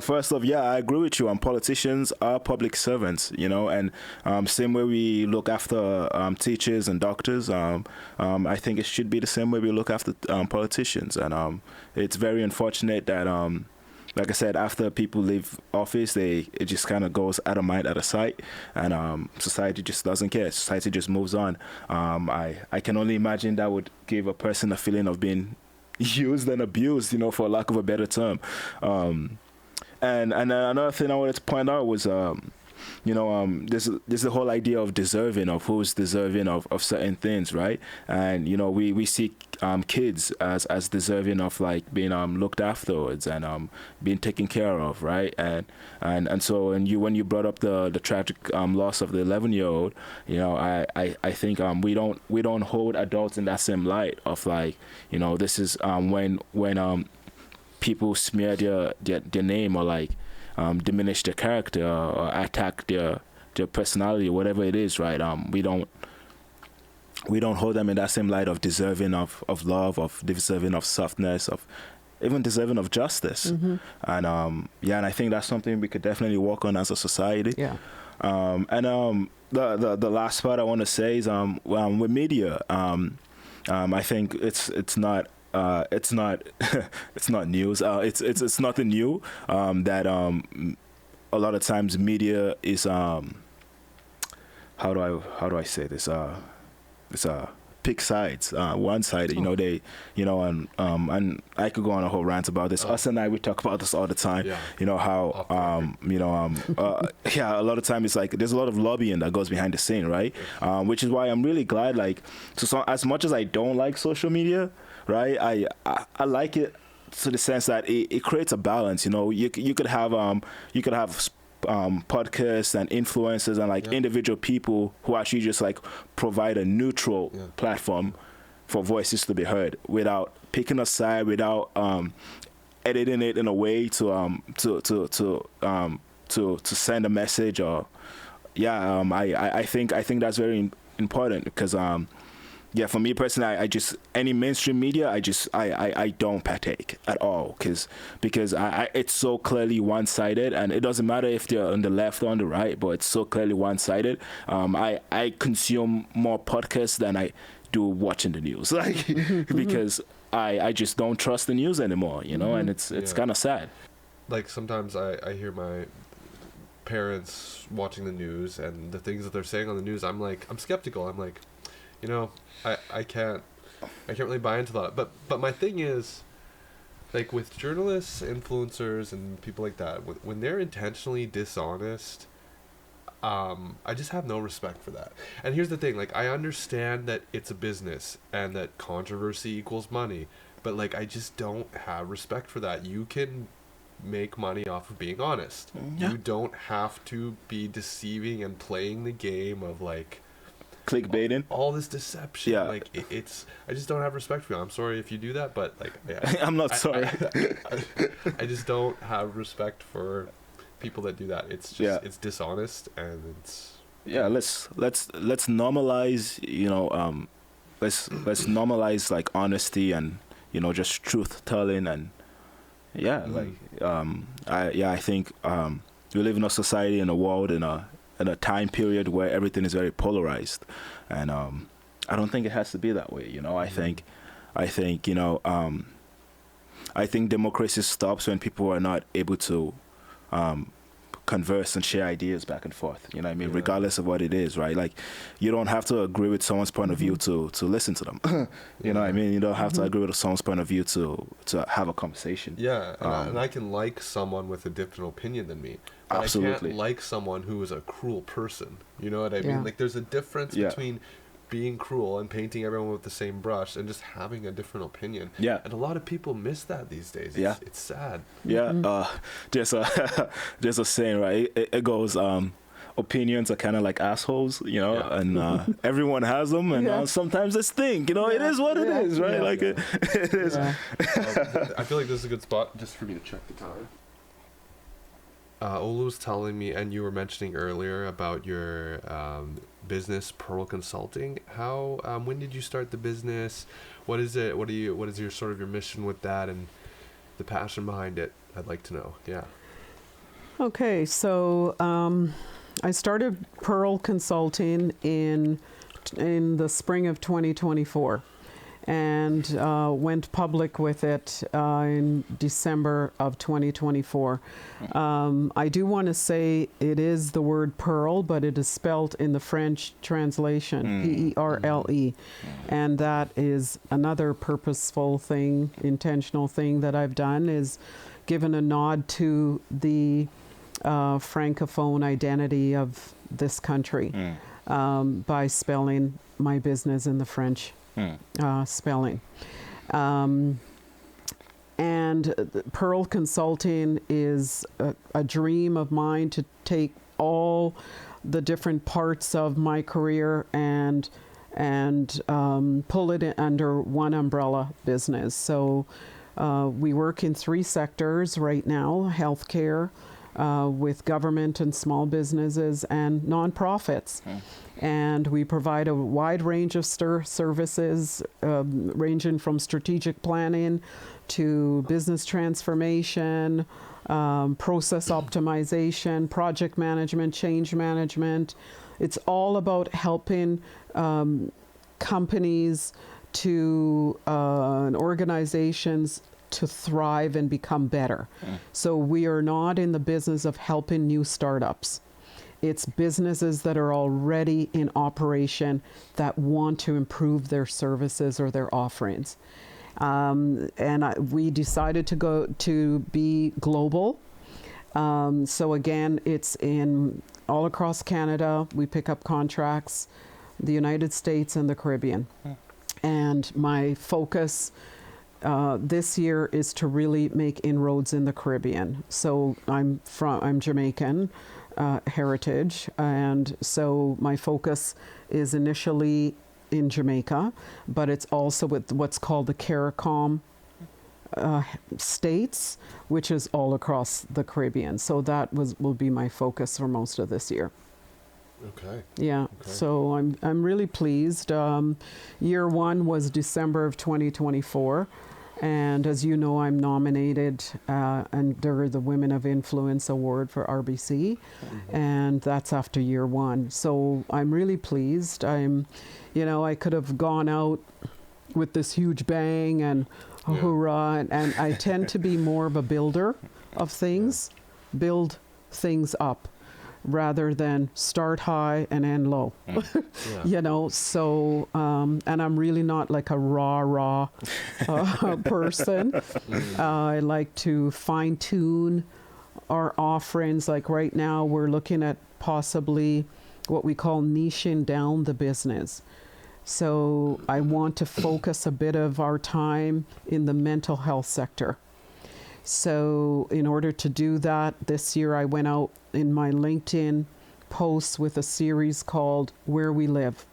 [SPEAKER 1] First off, I agree with you. Politicians are public servants, and same way we look after teachers and doctors. I think it should be the same way we look after politicians. And it's very unfortunate that like I said, after people leave office, it just kind of goes out of mind, out of sight, and society just doesn't care. Society just moves on. I can only imagine that would give a person a feeling of being used and abused, for lack of a better term. And another thing I wanted to point out was, there's the whole idea of deserving, of who's deserving of certain things, right? And we see kids as deserving of like being looked afterwards and being taken care of, right? And so when you brought up the tragic loss of the 11-year-old, I think we don't hold adults in that same light of like, this is when people smear their name or like diminish their character or attack their personality, whatever it is, right? We don't hold them in that same light of deserving of love, of deserving of softness, of even deserving of justice. And and I think that's something we could definitely work on as a society. The last part I want to say is with media, I think it's not it's not news. It's nothing new that a lot of times media is how do I say this? It's pick sides, one-sided. They, and I could go on a whole rant about this. Us and we talk about this all the time. How a lot of time it's like there's a lot of lobbying that goes behind the scene, right? Which is why I'm really glad. Like, so as much as I don't like social media, right? I like it to the sense that it creates a balance. You could have podcasts and influencers and like individual people who actually just like provide a neutral platform for voices to be heard without picking a side, without editing it in a way to send a message or I think that's very important because for me personally, I just any mainstream media, I don't partake at all because it's so clearly one-sided, and it doesn't matter if they're on the left or on the right, but it's so clearly one-sided. I consume more podcasts than I do watching the news, like because I just don't trust the news anymore, and it's kind of sad.
[SPEAKER 2] Like sometimes I hear my parents watching the news and the things that they're saying on the news. I'm skeptical. I'm like, I can't really buy into that. But my thing is, like with journalists, influencers, and people like that, when they're intentionally dishonest, I just have no respect for that. And here's the thing, like I understand that it's a business and that controversy equals money, but like I just don't have respect for that. You can make money off of being honest. You don't have to be deceiving and playing the game of like
[SPEAKER 1] clickbaiting,
[SPEAKER 2] all this deception. Like it's I just don't have respect for you. I'm sorry if you do that, but like
[SPEAKER 1] I'm not sorry.
[SPEAKER 2] I just don't have respect for people that do that. It's just it's dishonest, and it's
[SPEAKER 1] let's normalize let's normalize like honesty and just truth telling and I think we live in a society, in a world, in a time period where everything is very polarized, and I don't think it has to be that way. I think democracy stops when people are not able to converse and share ideas back and forth. Regardless of what it is, right? Like, you don't have to agree with someone's point of view to listen to them. You know what I mean? You don't have to agree with someone's point of view to have a conversation.
[SPEAKER 2] And I can like someone with a different opinion than me. But absolutely. I can't like someone who is a cruel person. You know what I mean? Like, there's a difference between being cruel and painting everyone with the same brush and just having a different opinion. And a lot of people miss that these days. It's sad.
[SPEAKER 1] There's a saying, right? It goes, opinions are kind of like assholes, and everyone has them, and sometimes they stink. It is what it is, right? It is.
[SPEAKER 2] I feel like this is a good spot just for me to check the time. Olu was telling me, and you were mentioning earlier about your business, Perle Consulting. How when did you start the business? What is it? What is your sort of your mission with that and the passion behind it? I'd like to know.
[SPEAKER 3] Okay, so I started Perle Consulting in the spring of 2024. and went public with it in December of 2024. I do want to say it is the word Perle, but it is spelled in the French translation, P-E-R-L-E. And that is another purposeful thing, intentional thing that I've done, is given a nod to the Francophone identity of this country by spelling my business in the French spelling. And Perle Consulting is a dream of mine to take all the different parts of my career and pull it in under one umbrella business. So we work in 3 sectors right now: healthcare, with government and small businesses, and nonprofits. And we provide a wide range of services, ranging from strategic planning to business transformation, process optimization, project management, change management. It's all about helping companies and organizations to thrive and become better. So we are not in the business of helping new startups. It's businesses that are already in operation that want to improve their services or their offerings. We decided to go to be global. So again, it's in all across Canada. We pick up contracts, the United States and the Caribbean. And my focus this year is to really make inroads in the Caribbean. So I'm Jamaican heritage, and so my focus is initially in Jamaica, but it's also with what's called the CARICOM states, which is all across the Caribbean. So that will be my focus for most of this year.
[SPEAKER 2] Okay.
[SPEAKER 3] Yeah. Okay. So I'm really pleased. Year 1 was December of 2024. And as you know, I'm nominated under the Women of Influence Award for RBC, and that's after year 1. So I'm really pleased. I could have gone out with this huge bang and hoorah, and I tend to be more of a builder of things, build things up, rather than start high and end low. So and I'm really not like a raw person. I like to fine tune our offerings. Like right now we're looking at possibly what we call niching down the business. So I want to focus a bit of our time in the mental health sector. So in order to do that, this year I went out in my LinkedIn posts with a series called Where We Live.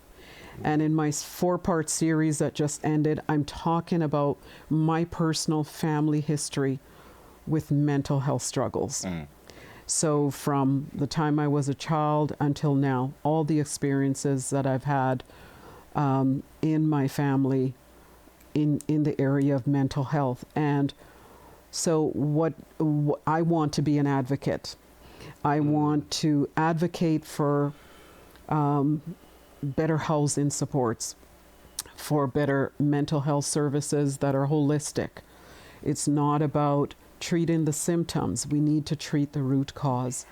[SPEAKER 3] And in my 4-part series that just ended, I'm talking about my personal family history with mental health struggles. So from the time I was a child until now, all the experiences that I've had in my family in the area of mental health. And so what I want to be an advocate. I want to advocate for better housing supports, for better mental health services that are holistic. It's not about treating the symptoms. We need to treat the root cause.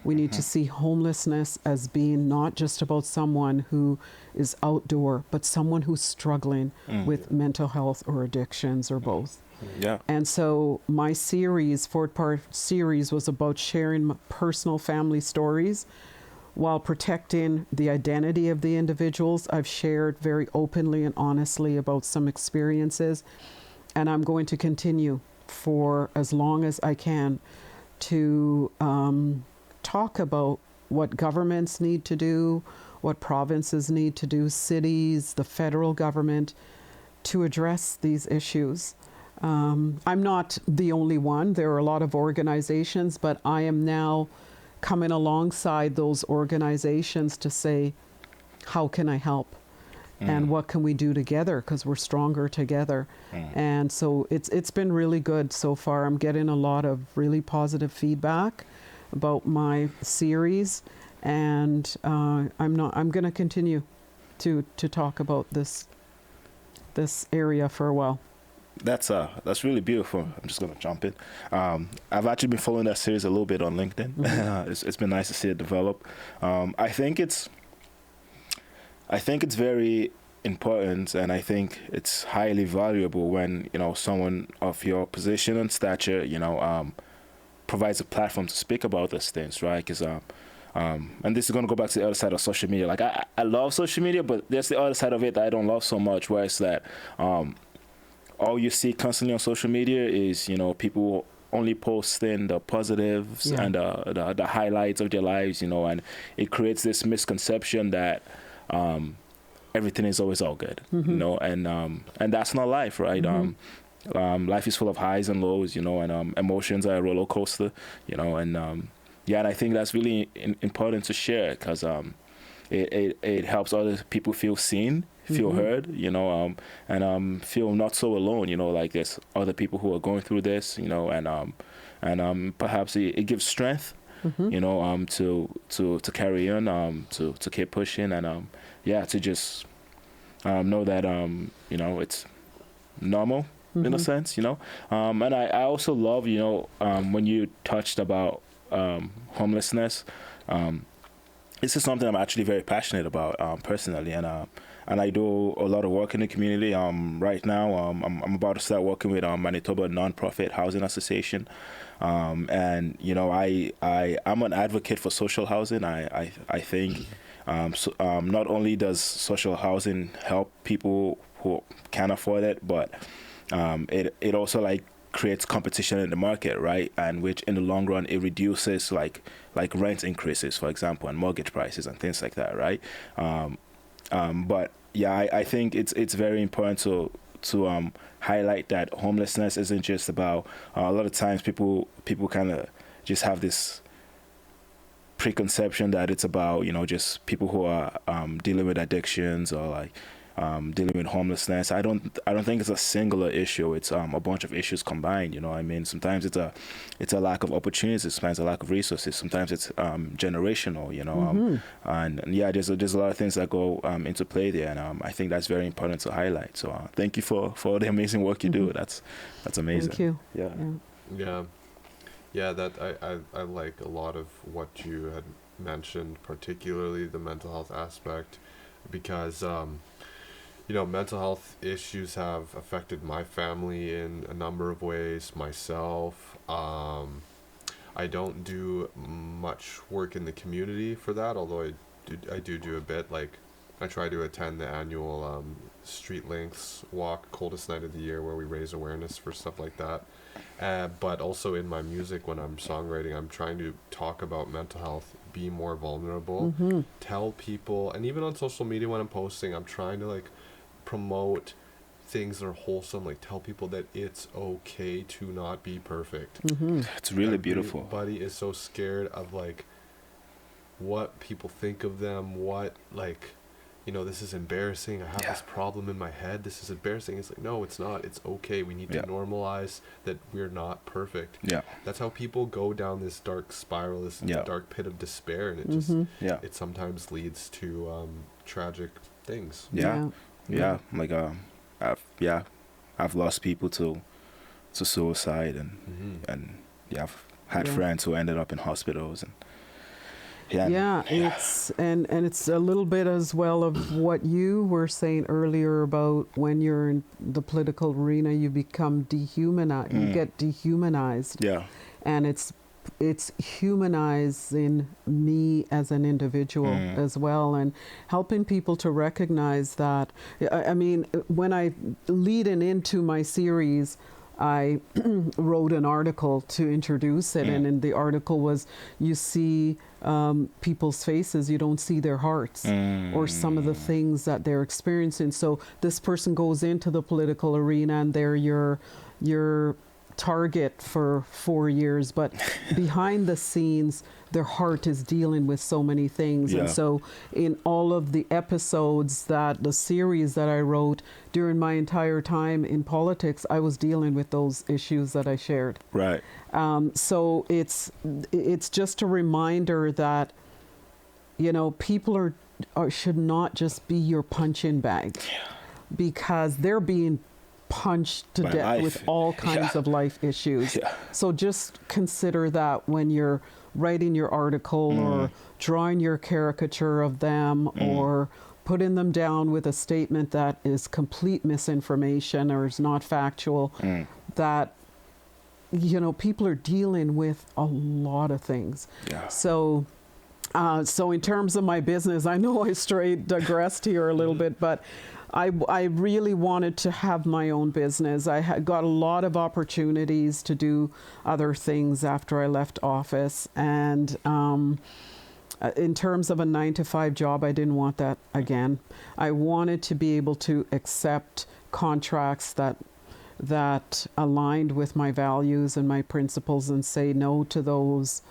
[SPEAKER 3] We need to see homelessness as being not just about someone who is outdoor, but someone who's struggling with mental health or addictions or both.
[SPEAKER 1] Yeah.
[SPEAKER 3] And so my series, 4-part series, was about sharing personal family stories while protecting the identity of the individuals. I've shared very openly and honestly about some experiences, and I'm going to continue for as long as I can to talk about what governments need to do, what provinces need to do, cities, the federal government, to address these issues. I'm not the only one. There are a lot of organizations, but I am now coming alongside those organizations to say, how can I help? And what can we do together? Because we're stronger together. And so it's been really good so far. I'm getting a lot of really positive feedback about my series, and I'm going to continue to talk about this this area for a while.
[SPEAKER 1] That's really beautiful. I'm just gonna jump in. I've actually been following that series a little bit on LinkedIn. It's been nice to see it develop. I think it's very important, and I think it's highly valuable when someone of your position and stature provides a platform to speak about these things, right? Because and this is going to go back to the other side of social media. Like I love social media, but there's the other side of it that I don't love so much, where it's that all you see constantly on social media is people only posting the positives and the highlights of their lives, and it creates this misconception that everything is always all good, and that's not life, right? Life is full of highs and lows, and emotions are a roller coaster, and and I think that's really important to share, because it helps other people feel seen, feel heard, and feel not so alone, like there's other people who are going through this, and perhaps it gives strength, to carry on, to keep pushing, and to just know that it's normal in a sense, and I also love when you touched about homelessness. This is something I'm actually very passionate about personally, and I do a lot of work in the community. Right now, I'm about to start working with Manitoba Nonprofit Housing Association, and I'm an advocate for social housing. I think not only does social housing help people who can't afford it, but it also creates competition in the market, right? And which in the long run it reduces like rent increases, for example, and mortgage prices and things like that, right? But I think it's very important to highlight that homelessness isn't just about a lot of times people kind of just have this preconception that it's about just people who are dealing with addictions or dealing with homelessness. I don't think it's a singular issue. It's a bunch of issues combined. I mean, sometimes it's a lack of opportunities. Sometimes a lack of resources. Sometimes it's generational. And there's a lot of things that go into play there, and I think that's very important to highlight. So thank you for all the amazing work you do. That's amazing.
[SPEAKER 3] Thank you.
[SPEAKER 2] Yeah. That I like a lot of what you had mentioned, particularly the mental health aspect, because mental health issues have affected my family in a number of ways, myself. I don't do much work in the community for that, although I do a bit. I try to attend the annual Street Lengths Walk, coldest night of the year, where we raise awareness for stuff like that. But also in my music, when I'm songwriting, I'm trying to talk about mental health, be more vulnerable, tell people, and even on social media when I'm posting, I'm trying to promote things that are wholesome, tell people that it's okay to not be perfect.
[SPEAKER 1] It's really beautiful.
[SPEAKER 2] Everybody is so scared of what people think of them, what this is embarrassing, I have this problem in my head, this is embarrassing. It's no, it's not. It's okay. We need to normalize that we're not perfect. That's how people go down this dark spiral, this dark pit of despair, and it just it sometimes leads to tragic things.
[SPEAKER 1] I've lost people to suicide, and I've had friends who ended up in hospitals, and
[SPEAKER 3] it's and it's a little bit as well of what you were saying earlier about when you're in the political arena, you become dehumanized. You get dehumanized. And it's humanizing me as an individual as well, and helping people to recognize that. I mean, when I leading into my series, I wrote an article to introduce it, and in the article was, you see people's faces, you don't see their hearts or some of the things that they're experiencing. So this person goes into the political arena and they're your target for 4 years, but behind the scenes their heart is dealing with so many things. And so in all of the episodes, the series that I wrote during my entire time in politics, I was dealing with those issues that I shared.
[SPEAKER 1] Right.
[SPEAKER 3] So it's just a reminder that people should not just be your punching bag. because they're being punched to death with all kinds of life issues. So just consider that when you're writing your article or drawing your caricature of them or putting them down with a statement that is complete misinformation or is not factual, that, you know, people are dealing with a lot of things. So in terms of my business, I know I digressed here a little bit, but I really wanted to have my own business. I got a lot of opportunities to do other things after I left office. And in terms of a 9-to-5 job, I didn't want that again. I wanted to be able to accept contracts that aligned with my values and my principles and say no to those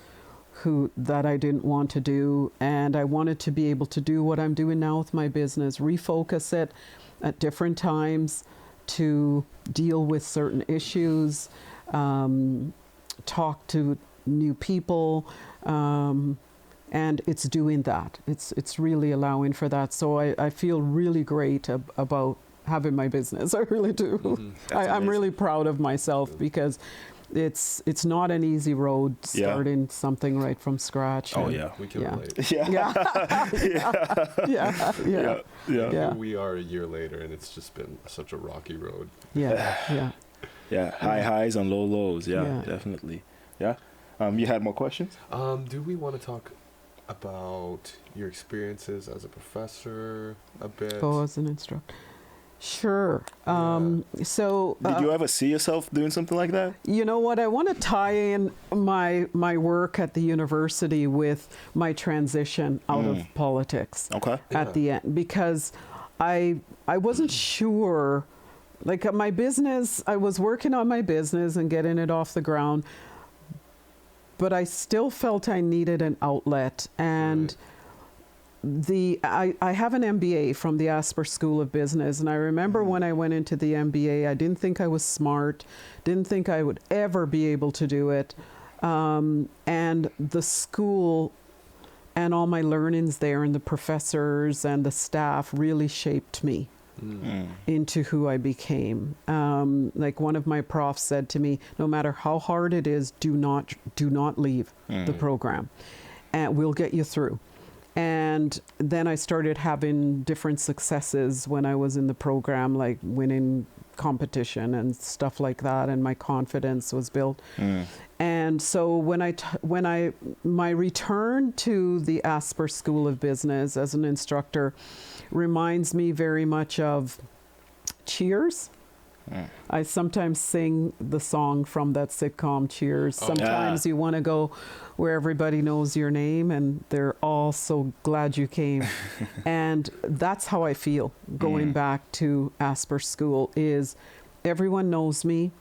[SPEAKER 3] that I didn't want to do. And I wanted to be able to do what I'm doing now with my business, refocus it at different times to deal with certain issues, talk to new people, and it's doing that. It's really allowing for that. So I feel really great about having my business. I really do. I'm really proud of myself because it's not an easy road starting something right from scratch.
[SPEAKER 2] Oh, we can relate.
[SPEAKER 3] Yeah.
[SPEAKER 2] We are a year later, and it's just been such a rocky road.
[SPEAKER 1] Yeah, high highs and low lows. Yeah, definitely. Yeah. You had more questions?
[SPEAKER 2] Do we want to talk about your experiences as a professor a bit?
[SPEAKER 3] Oh, as an instructor. Sure. So
[SPEAKER 1] did you ever see yourself doing something like that?
[SPEAKER 3] You know what? I want to tie in my work at the university with my transition out of politics. At the end, because I wasn't sure. Like my business, I was working on my business and getting it off the ground, but I still felt I needed an outlet. And I have an MBA from the Asper School of Business, and I remember when I went into the MBA, I didn't think I was smart, didn't think I would ever be able to do it, and the school and all my learnings there and the professors and the staff really shaped me into who I became. Like one of my profs said to me, no matter how hard it is, do not leave the program, and we'll get you through. And then I started having different successes when I was in the program, like winning competition and stuff like that, and my confidence was built. And so my return to the Asper School of Business as an instructor reminds me very much of Cheers. I sometimes sing the song from that sitcom Cheers. Sometimes you want to go where everybody knows your name and they're all so glad you came. And that's how I feel going back to Asper School is everyone knows me.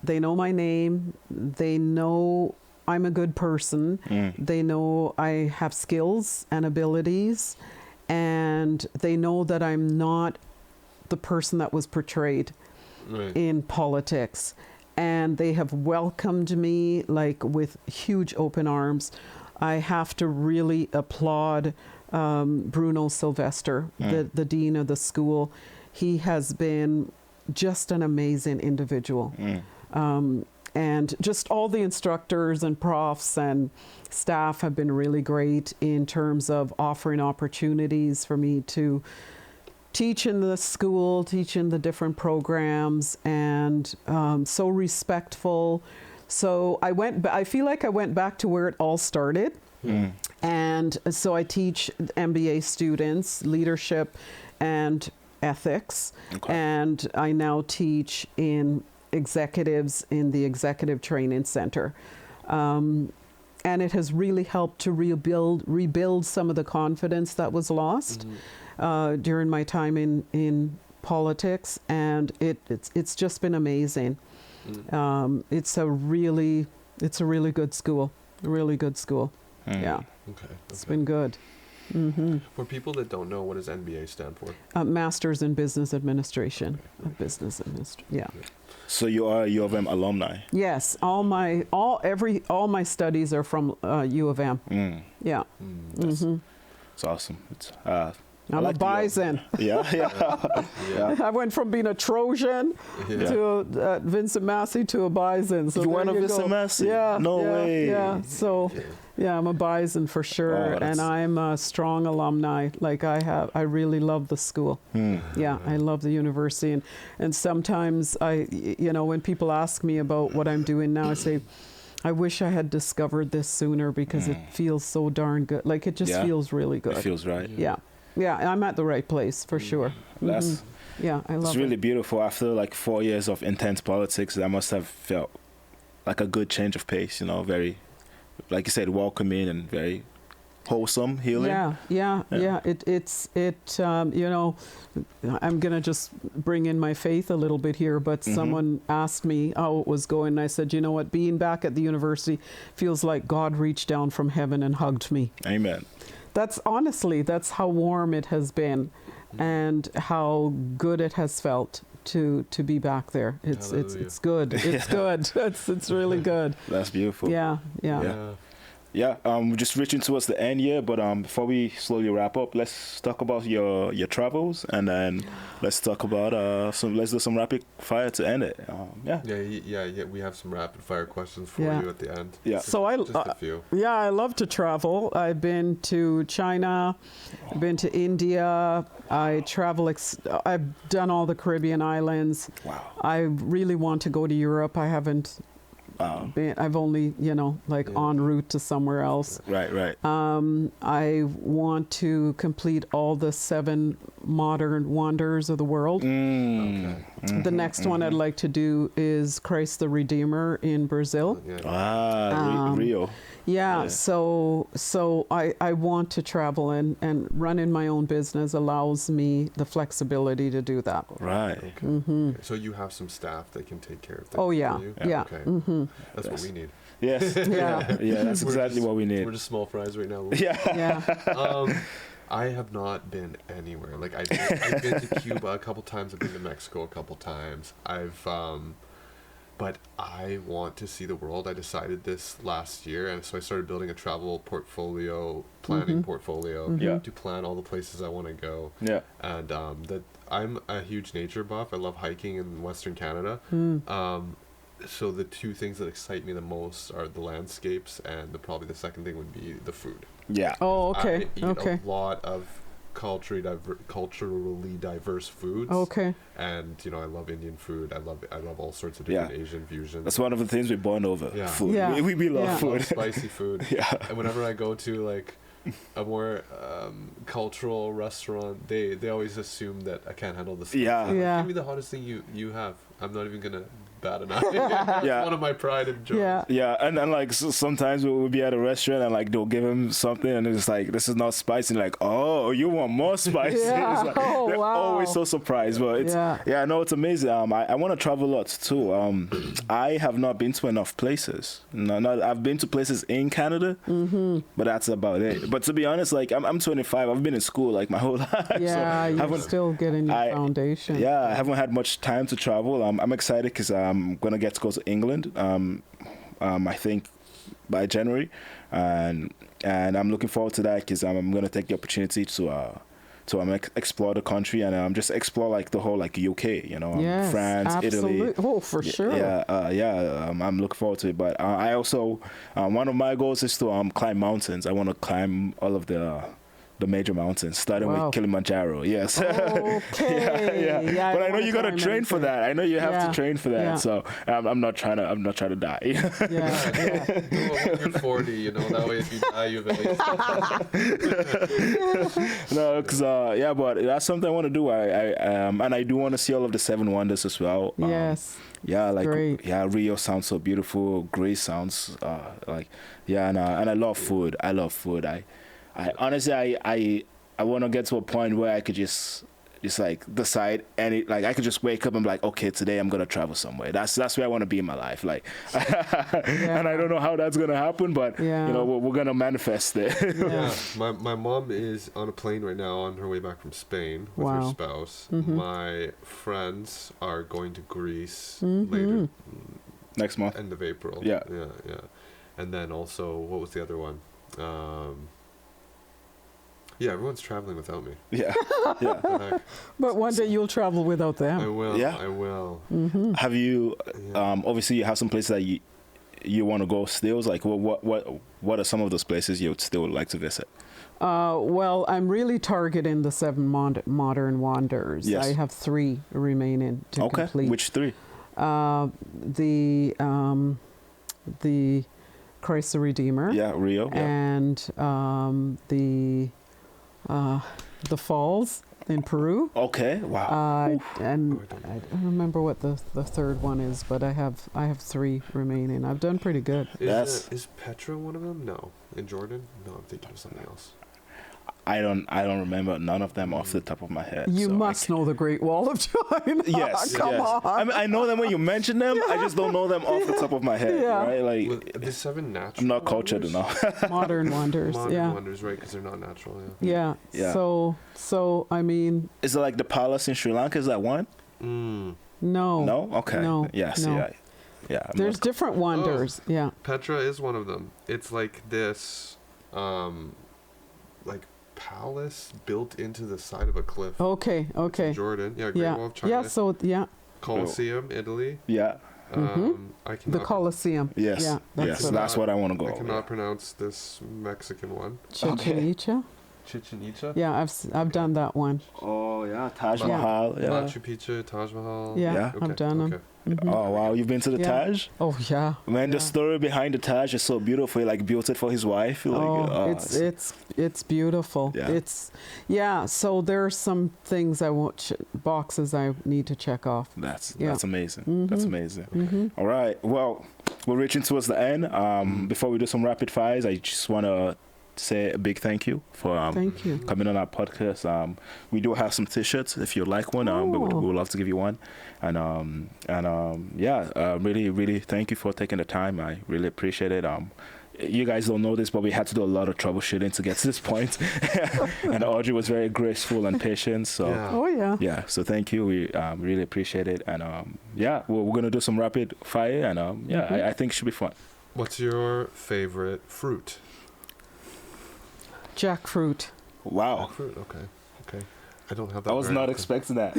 [SPEAKER 3] They know my name. They know I'm a good person. They know I have skills and abilities. And they know that I'm not the person that was portrayed in politics, and they have welcomed me like with huge open arms. I have to really applaud Bruno Sylvester, the dean of the school. He has been just an amazing individual. And just all the instructors and profs and staff have been really great in terms of offering opportunities for me to teach in the school, teach in the different programs, and so respectful. So I feel like I went back to where it all started. And so I teach MBA students leadership and ethics. And I now teach in executives in the Executive Training Center. And it has really helped to rebuild some of the confidence that was lost during my time in politics, and it's just been amazing. It's a really good school, It's been good.
[SPEAKER 2] For people that don't know, what does NBA stand for?
[SPEAKER 3] Masters in Business Administration.
[SPEAKER 1] So you are U of M alumni?
[SPEAKER 3] Yes, all my studies are from U of M.
[SPEAKER 1] It's awesome.
[SPEAKER 3] I'm a bison.
[SPEAKER 1] Yeah.
[SPEAKER 3] I went from being a Trojan to Vincent Massey to a bison. So
[SPEAKER 1] you went to Vincent Massey?
[SPEAKER 3] Yeah.
[SPEAKER 1] No way.
[SPEAKER 3] Yeah. So, I'm a bison for sure, and I'm a strong alumni. Like I really love the school. Yeah, I love the university, and sometimes when people ask me about what I'm doing now, I say, I wish I had discovered this sooner because it feels so darn good. Like it just feels really good.
[SPEAKER 1] It feels right.
[SPEAKER 3] Yeah. Yeah, I'm at the right place for sure. I love it.
[SPEAKER 1] It's really beautiful. After like 4 years of intense politics, I must have felt like a good change of pace, very, like you said, welcoming and very wholesome, healing.
[SPEAKER 3] Yeah. I'm going to just bring in my faith a little bit here, but someone asked me how it was going, and I said, you know what, being back at the university feels like God reached down from heaven and hugged me.
[SPEAKER 1] Amen.
[SPEAKER 3] That's how warm it has been and how good it has felt to be back there. It's good. It's good. It's really good.
[SPEAKER 1] That's beautiful.
[SPEAKER 3] Yeah.
[SPEAKER 1] We're just reaching towards the end here, but before we slowly wrap up, let's talk about your travels, and then let's talk about let's do some rapid fire to end it.
[SPEAKER 2] We have some rapid fire questions for you at the end.
[SPEAKER 1] Yeah.
[SPEAKER 2] So just a few.
[SPEAKER 3] I love to travel. I've been to China, I've been to India. I travel. I've done all the Caribbean islands.
[SPEAKER 1] Wow.
[SPEAKER 3] I really want to go to Europe. I haven't. I've only, en route to somewhere else.
[SPEAKER 1] Right.
[SPEAKER 3] I want to complete all the 7 modern wonders of the world. The next one I'd like to do is Christ the Redeemer in Brazil.
[SPEAKER 1] Rio.
[SPEAKER 3] Yeah, so I want to travel, and running my own business allows me the flexibility to do that.
[SPEAKER 1] Right.
[SPEAKER 2] Okay. So you have some staff that can take care of things.
[SPEAKER 3] Oh yeah,
[SPEAKER 2] for you?
[SPEAKER 3] yeah.
[SPEAKER 2] Okay. That's what we need.
[SPEAKER 1] Yes.
[SPEAKER 3] Yeah.
[SPEAKER 1] That's exactly what we need.
[SPEAKER 2] We're just small fries right now.
[SPEAKER 3] Yeah.
[SPEAKER 2] I have not been anywhere. Like I've been to Cuba a couple times. I've been to Mexico a couple times. But I want to see the world. I decided this last year, and so I started building a travel portfolio, planning portfolio to plan all the places I want to go.
[SPEAKER 1] Yeah.
[SPEAKER 2] And that I'm a huge nature buff. I love hiking in Western Canada. So the 2 things that excite me the most are the landscapes, and probably the second thing would be the food.
[SPEAKER 1] Yeah.
[SPEAKER 3] Oh, okay.
[SPEAKER 2] I eat a lot of culturally diverse foods.
[SPEAKER 3] Okay.
[SPEAKER 2] And I love Indian food. I love all sorts of different Asian fusions.
[SPEAKER 1] That's one of the things we bond over.
[SPEAKER 2] Yeah.
[SPEAKER 1] Food.
[SPEAKER 3] Yeah.
[SPEAKER 1] We love food.
[SPEAKER 2] I love spicy food. And whenever I go to like a more cultural restaurant, they always assume that I can't handle the stuff.
[SPEAKER 3] Yeah.
[SPEAKER 2] Give me the hottest thing you have. I'm not even gonna bat an eye. It's one of my pride and joy.
[SPEAKER 3] Yeah.
[SPEAKER 1] And like sometimes we'll be at a restaurant and like they'll give him something and it's like, this is not spicy, and like, oh, you want more spicy.
[SPEAKER 3] Yeah.
[SPEAKER 1] It's like,
[SPEAKER 3] they're
[SPEAKER 1] always so surprised. But it's no, it's amazing. I want to travel a lot too. I have not been to enough places. I've been to places in Canada, but that's about it. But to be honest, like I'm 25. I've been in school like my whole life.
[SPEAKER 3] Yeah,
[SPEAKER 1] so
[SPEAKER 3] you're still getting your foundation.
[SPEAKER 1] Yeah, I haven't had much time to travel. I'm excited because I'm gonna get to go to England. I think by January, and I'm looking forward to that because I'm gonna take the opportunity to explore the country and just explore like the whole like UK,
[SPEAKER 3] Yes,
[SPEAKER 1] France,
[SPEAKER 3] absolutely.
[SPEAKER 1] Italy.
[SPEAKER 3] Oh, for sure.
[SPEAKER 1] I'm looking forward to it. But I also one of my goals is to climb mountains. I want to climb all of the major mountains, starting with Kilimanjaro. Yes.
[SPEAKER 3] Okay.
[SPEAKER 1] Yeah. But I know you gotta train for that. I know you have to train for that. Yeah. So I'm not trying to die.
[SPEAKER 2] When you're 40, that way if you die, you've at least.
[SPEAKER 1] No, because but that's something I want to do. And I do want to see all of the 7 wonders as well.
[SPEAKER 3] Yes.
[SPEAKER 1] Great. Rio sounds so beautiful. Greece sounds and I love food. I honestly, I want to get to a point where I could just like decide I could just wake up and be like, okay, today I'm gonna travel somewhere. That's where I want to be in my life. Like, and I don't know how that's gonna happen, but we're gonna manifest it.
[SPEAKER 2] My mom is on a plane right now on her way back from Spain with her spouse. My friends are going to Greece later
[SPEAKER 1] next month,
[SPEAKER 2] end of April. Yeah. And then also, what was the other one? Yeah, everyone's traveling without me.
[SPEAKER 1] Yeah. Yeah.
[SPEAKER 3] But one day you'll travel without them.
[SPEAKER 2] I will.
[SPEAKER 1] Yeah.
[SPEAKER 2] I will.
[SPEAKER 3] Mm-hmm.
[SPEAKER 1] Have you? Obviously, you have some places that you want to go still. Like, what are some of those places you would still like to visit?
[SPEAKER 3] Well, I'm really targeting the 7 modern wonders.
[SPEAKER 1] Yes.
[SPEAKER 3] I have 3 remaining to complete.
[SPEAKER 1] Which 3?
[SPEAKER 3] The Christ the Redeemer.
[SPEAKER 1] Yeah, Rio. Yeah.
[SPEAKER 3] And the falls in Peru.
[SPEAKER 1] Okay. Wow.
[SPEAKER 3] And I don't remember what the third one is, but I have 3 remaining. I've done pretty good.
[SPEAKER 2] Is Petra one of them? No. In Jordan? No, I'm thinking of something else.
[SPEAKER 1] I don't remember none of them off the top of my head.
[SPEAKER 3] You must know the Great Wall of China.
[SPEAKER 1] Yes,
[SPEAKER 3] Come on.
[SPEAKER 1] I mean, I know them when you mention them. I just don't know them off the top of my head.
[SPEAKER 3] Yeah.
[SPEAKER 1] Right? Like
[SPEAKER 2] The 7 natural.
[SPEAKER 1] I'm not cultured
[SPEAKER 2] wonders?
[SPEAKER 1] enough.
[SPEAKER 3] Modern wonders.
[SPEAKER 2] Modern wonders, right? Because they're not natural.
[SPEAKER 3] Yeah.
[SPEAKER 1] Yeah.
[SPEAKER 3] So I mean.
[SPEAKER 1] Is it like the palace in Sri Lanka? Is that one?
[SPEAKER 2] Mm.
[SPEAKER 3] No.
[SPEAKER 1] No. Okay.
[SPEAKER 3] No.
[SPEAKER 1] Yes.
[SPEAKER 3] No.
[SPEAKER 1] Yeah. Yeah.
[SPEAKER 3] There's different wonders. Yeah.
[SPEAKER 2] Petra is one of them. It's like this, like palace built into the side of a cliff.
[SPEAKER 3] Okay.
[SPEAKER 2] Jordan. Yeah. Great Wall of China.
[SPEAKER 3] Yeah. So yeah.
[SPEAKER 2] Colosseum, Italy.
[SPEAKER 1] Yeah.
[SPEAKER 2] I cannot,
[SPEAKER 3] The Colosseum.
[SPEAKER 1] Yes.
[SPEAKER 3] Yeah.
[SPEAKER 1] That's what I want to go.
[SPEAKER 2] I cannot pronounce this Mexican one.
[SPEAKER 3] Chichen Itza.
[SPEAKER 2] Chichen Itza.
[SPEAKER 3] Yeah, I've done that one.
[SPEAKER 1] Oh yeah, Taj
[SPEAKER 2] Yeah.
[SPEAKER 1] Mahal. Yeah.
[SPEAKER 2] Machu Picchu, Taj Mahal.
[SPEAKER 3] Yeah, I've done them. Mm-hmm.
[SPEAKER 1] Oh wow, you've been to the
[SPEAKER 3] Yeah.
[SPEAKER 1] Taj?
[SPEAKER 3] Oh yeah.
[SPEAKER 1] Man, the story behind the Taj is so beautiful. He like built it for his wife. Like,
[SPEAKER 3] it's beautiful.
[SPEAKER 1] Yeah.
[SPEAKER 3] So there's some things boxes I need to check off.
[SPEAKER 1] That's amazing.
[SPEAKER 3] Mm-hmm.
[SPEAKER 1] That's amazing.
[SPEAKER 3] Mm-hmm.
[SPEAKER 1] All right. Well, we're reaching towards the end. Before we do some rapid fires, I just want to say a big thank you for
[SPEAKER 3] Thank you.
[SPEAKER 1] coming on our podcast. We do have some T-shirts if you'd like one. We would love to give you one. And really, really thank you for taking the time. I really appreciate it. You guys don't know this, but we had to do a lot of troubleshooting to get to this point. And Audrey was very graceful and patient. So
[SPEAKER 3] yeah.
[SPEAKER 1] So thank you. We really appreciate it. And we're gonna do some rapid fire. And I think it should be fun.
[SPEAKER 2] What's your favorite fruit?
[SPEAKER 3] Jackfruit.
[SPEAKER 1] Wow.
[SPEAKER 2] Jackfruit. Okay. I don't have that.
[SPEAKER 1] I was not expecting that.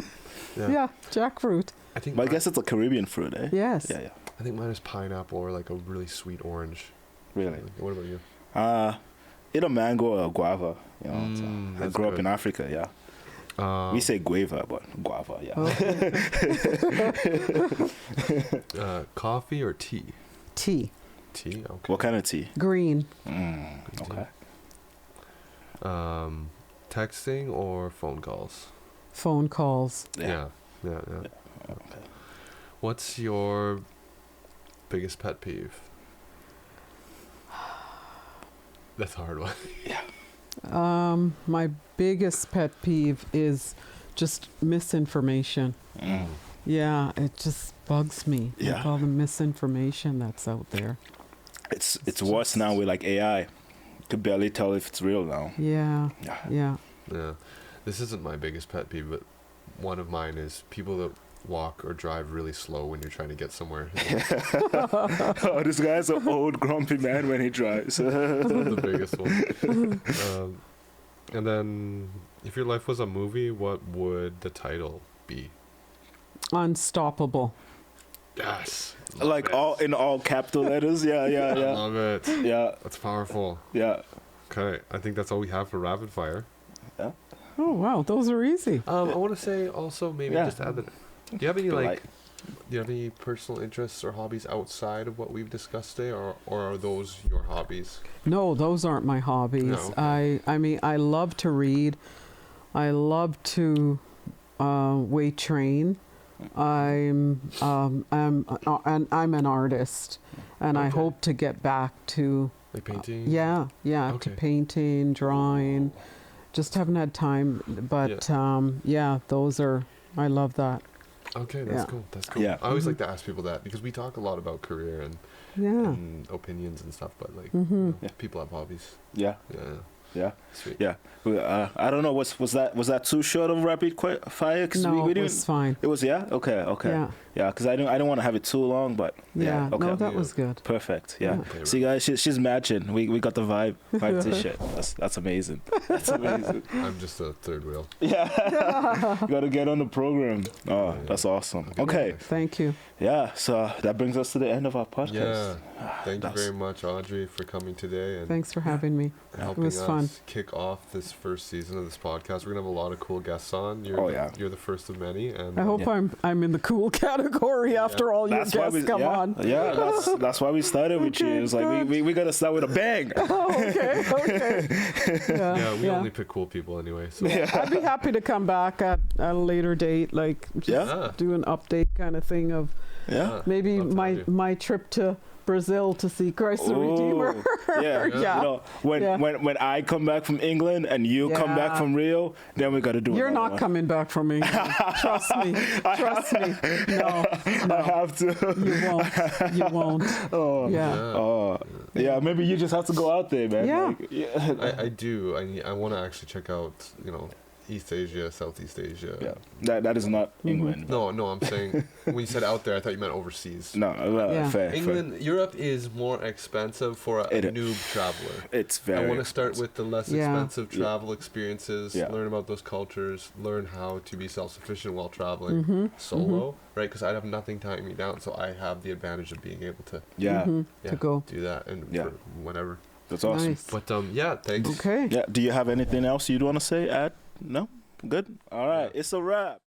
[SPEAKER 3] Yeah, jackfruit.
[SPEAKER 1] But I guess it's a Caribbean fruit, eh?
[SPEAKER 3] Yes.
[SPEAKER 1] Yeah.
[SPEAKER 2] I think mine is pineapple or like a really sweet orange.
[SPEAKER 1] Really?
[SPEAKER 2] What about you?
[SPEAKER 1] Either mango or guava. You know, I grew up in Africa. Yeah. We say guava, but guava. Yeah.
[SPEAKER 2] Okay. Coffee or tea?
[SPEAKER 3] Tea.
[SPEAKER 2] Tea. Okay.
[SPEAKER 1] What kind of tea?
[SPEAKER 3] Green.
[SPEAKER 1] Okay.
[SPEAKER 2] Texting or phone calls?
[SPEAKER 3] Phone calls.
[SPEAKER 2] Yeah.
[SPEAKER 1] Okay.
[SPEAKER 2] What's your biggest pet peeve? That's a hard one.
[SPEAKER 3] My biggest pet peeve is just misinformation. Yeah, it just bugs me.
[SPEAKER 1] Yeah.
[SPEAKER 3] Like all the misinformation that's out there.
[SPEAKER 1] It's worse now with like AI. You could barely tell if it's real now.
[SPEAKER 3] Yeah.
[SPEAKER 2] Yeah. This isn't my biggest pet peeve, but one of mine is people that walk or drive really slow when you're trying to get somewhere.
[SPEAKER 1] Oh, this guy's an old grumpy man when he drives.
[SPEAKER 2] The biggest one. And then, if your life was a movie, what would the title be?
[SPEAKER 3] Unstoppable.
[SPEAKER 2] Yes.
[SPEAKER 1] Like in all capital letters. Yeah.
[SPEAKER 2] I love it.
[SPEAKER 1] Yeah.
[SPEAKER 2] That's powerful.
[SPEAKER 1] Yeah.
[SPEAKER 2] Okay, I think that's all we have for rapid fire.
[SPEAKER 1] Yeah.
[SPEAKER 3] Oh wow, those are easy.
[SPEAKER 2] I want to say also maybe just add that. Do you have any do you have any personal interests or hobbies outside of what we've discussed today, or are those your hobbies?
[SPEAKER 3] No, those aren't my hobbies.
[SPEAKER 2] No.
[SPEAKER 3] I mean, I love to read. I love to weight train. I'm an artist, and I hope to get back to
[SPEAKER 2] like painting.
[SPEAKER 3] To painting, drawing. Just haven't had time, but those are. I love that.
[SPEAKER 2] Okay, that's cool. That's cool.
[SPEAKER 1] Yeah.
[SPEAKER 2] I always like to ask people that because we talk a lot about career and opinions and stuff, but like you know, people have hobbies.
[SPEAKER 1] Yeah.
[SPEAKER 2] Yeah.
[SPEAKER 1] Yeah.
[SPEAKER 2] Sweet.
[SPEAKER 1] Yeah. I don't know. Was that too short of rapid fire?
[SPEAKER 3] No, it was fine.
[SPEAKER 1] It was, yeah? Okay. Yeah, because I don't want to have it too long, but yeah. Okay.
[SPEAKER 3] No, that was good.
[SPEAKER 1] Perfect. Yeah. Okay, see, guys, she's matching. We got the vibe t-shirt. That's amazing. That's amazing.
[SPEAKER 2] I'm just a third wheel.
[SPEAKER 1] Yeah. You got to get on the program. Oh, that's awesome. Okay.
[SPEAKER 3] Thank you.
[SPEAKER 1] Yeah, so that brings us to the end of our podcast.
[SPEAKER 2] Yeah. Thank you very much, Audrey, for coming today. And
[SPEAKER 3] thanks for having me. It was fun.
[SPEAKER 2] Kick off this first season of this podcast. We're gonna have a lot of cool guests on. You're the first of many, and
[SPEAKER 3] I hope I'm in the cool category after all your guests come on.
[SPEAKER 1] Yeah, that's why we started with you. It was like we gotta start with a bang.
[SPEAKER 3] Oh, okay.
[SPEAKER 2] Yeah, we only pick cool people anyway. So.
[SPEAKER 3] Yeah. I'd be happy to come back at a later date, like just do an update kind of thing of maybe my trip to Brazil to see Christ the Redeemer.
[SPEAKER 1] Yeah. You know, when I come back from England and you come back from Rio, then we got to do it.
[SPEAKER 3] You're not coming back from England. Trust me. No.
[SPEAKER 1] I have to.
[SPEAKER 3] You won't.
[SPEAKER 1] Oh. Yeah. Oh. Yeah, maybe you just have to go out there, man.
[SPEAKER 2] Yeah. I do. I want to actually check out, East Asia, Southeast Asia.
[SPEAKER 1] Yeah, that is not England.
[SPEAKER 2] No, I'm saying when you said out there, I thought you meant overseas.
[SPEAKER 1] No, fair.
[SPEAKER 2] England, Europe is more expensive for a noob traveler.
[SPEAKER 1] It's very.
[SPEAKER 2] I want to start with the less expensive travel experiences. Learn about those cultures. Learn how to be self-sufficient while traveling solo, right? Because I have nothing tying me down, so I have the advantage of being able to
[SPEAKER 3] to go
[SPEAKER 2] do that and whenever.
[SPEAKER 1] That's awesome.
[SPEAKER 3] Nice.
[SPEAKER 2] But thanks.
[SPEAKER 3] Okay.
[SPEAKER 1] Yeah. Do you have anything else you'd want to say? No? Good? All right. It's a wrap.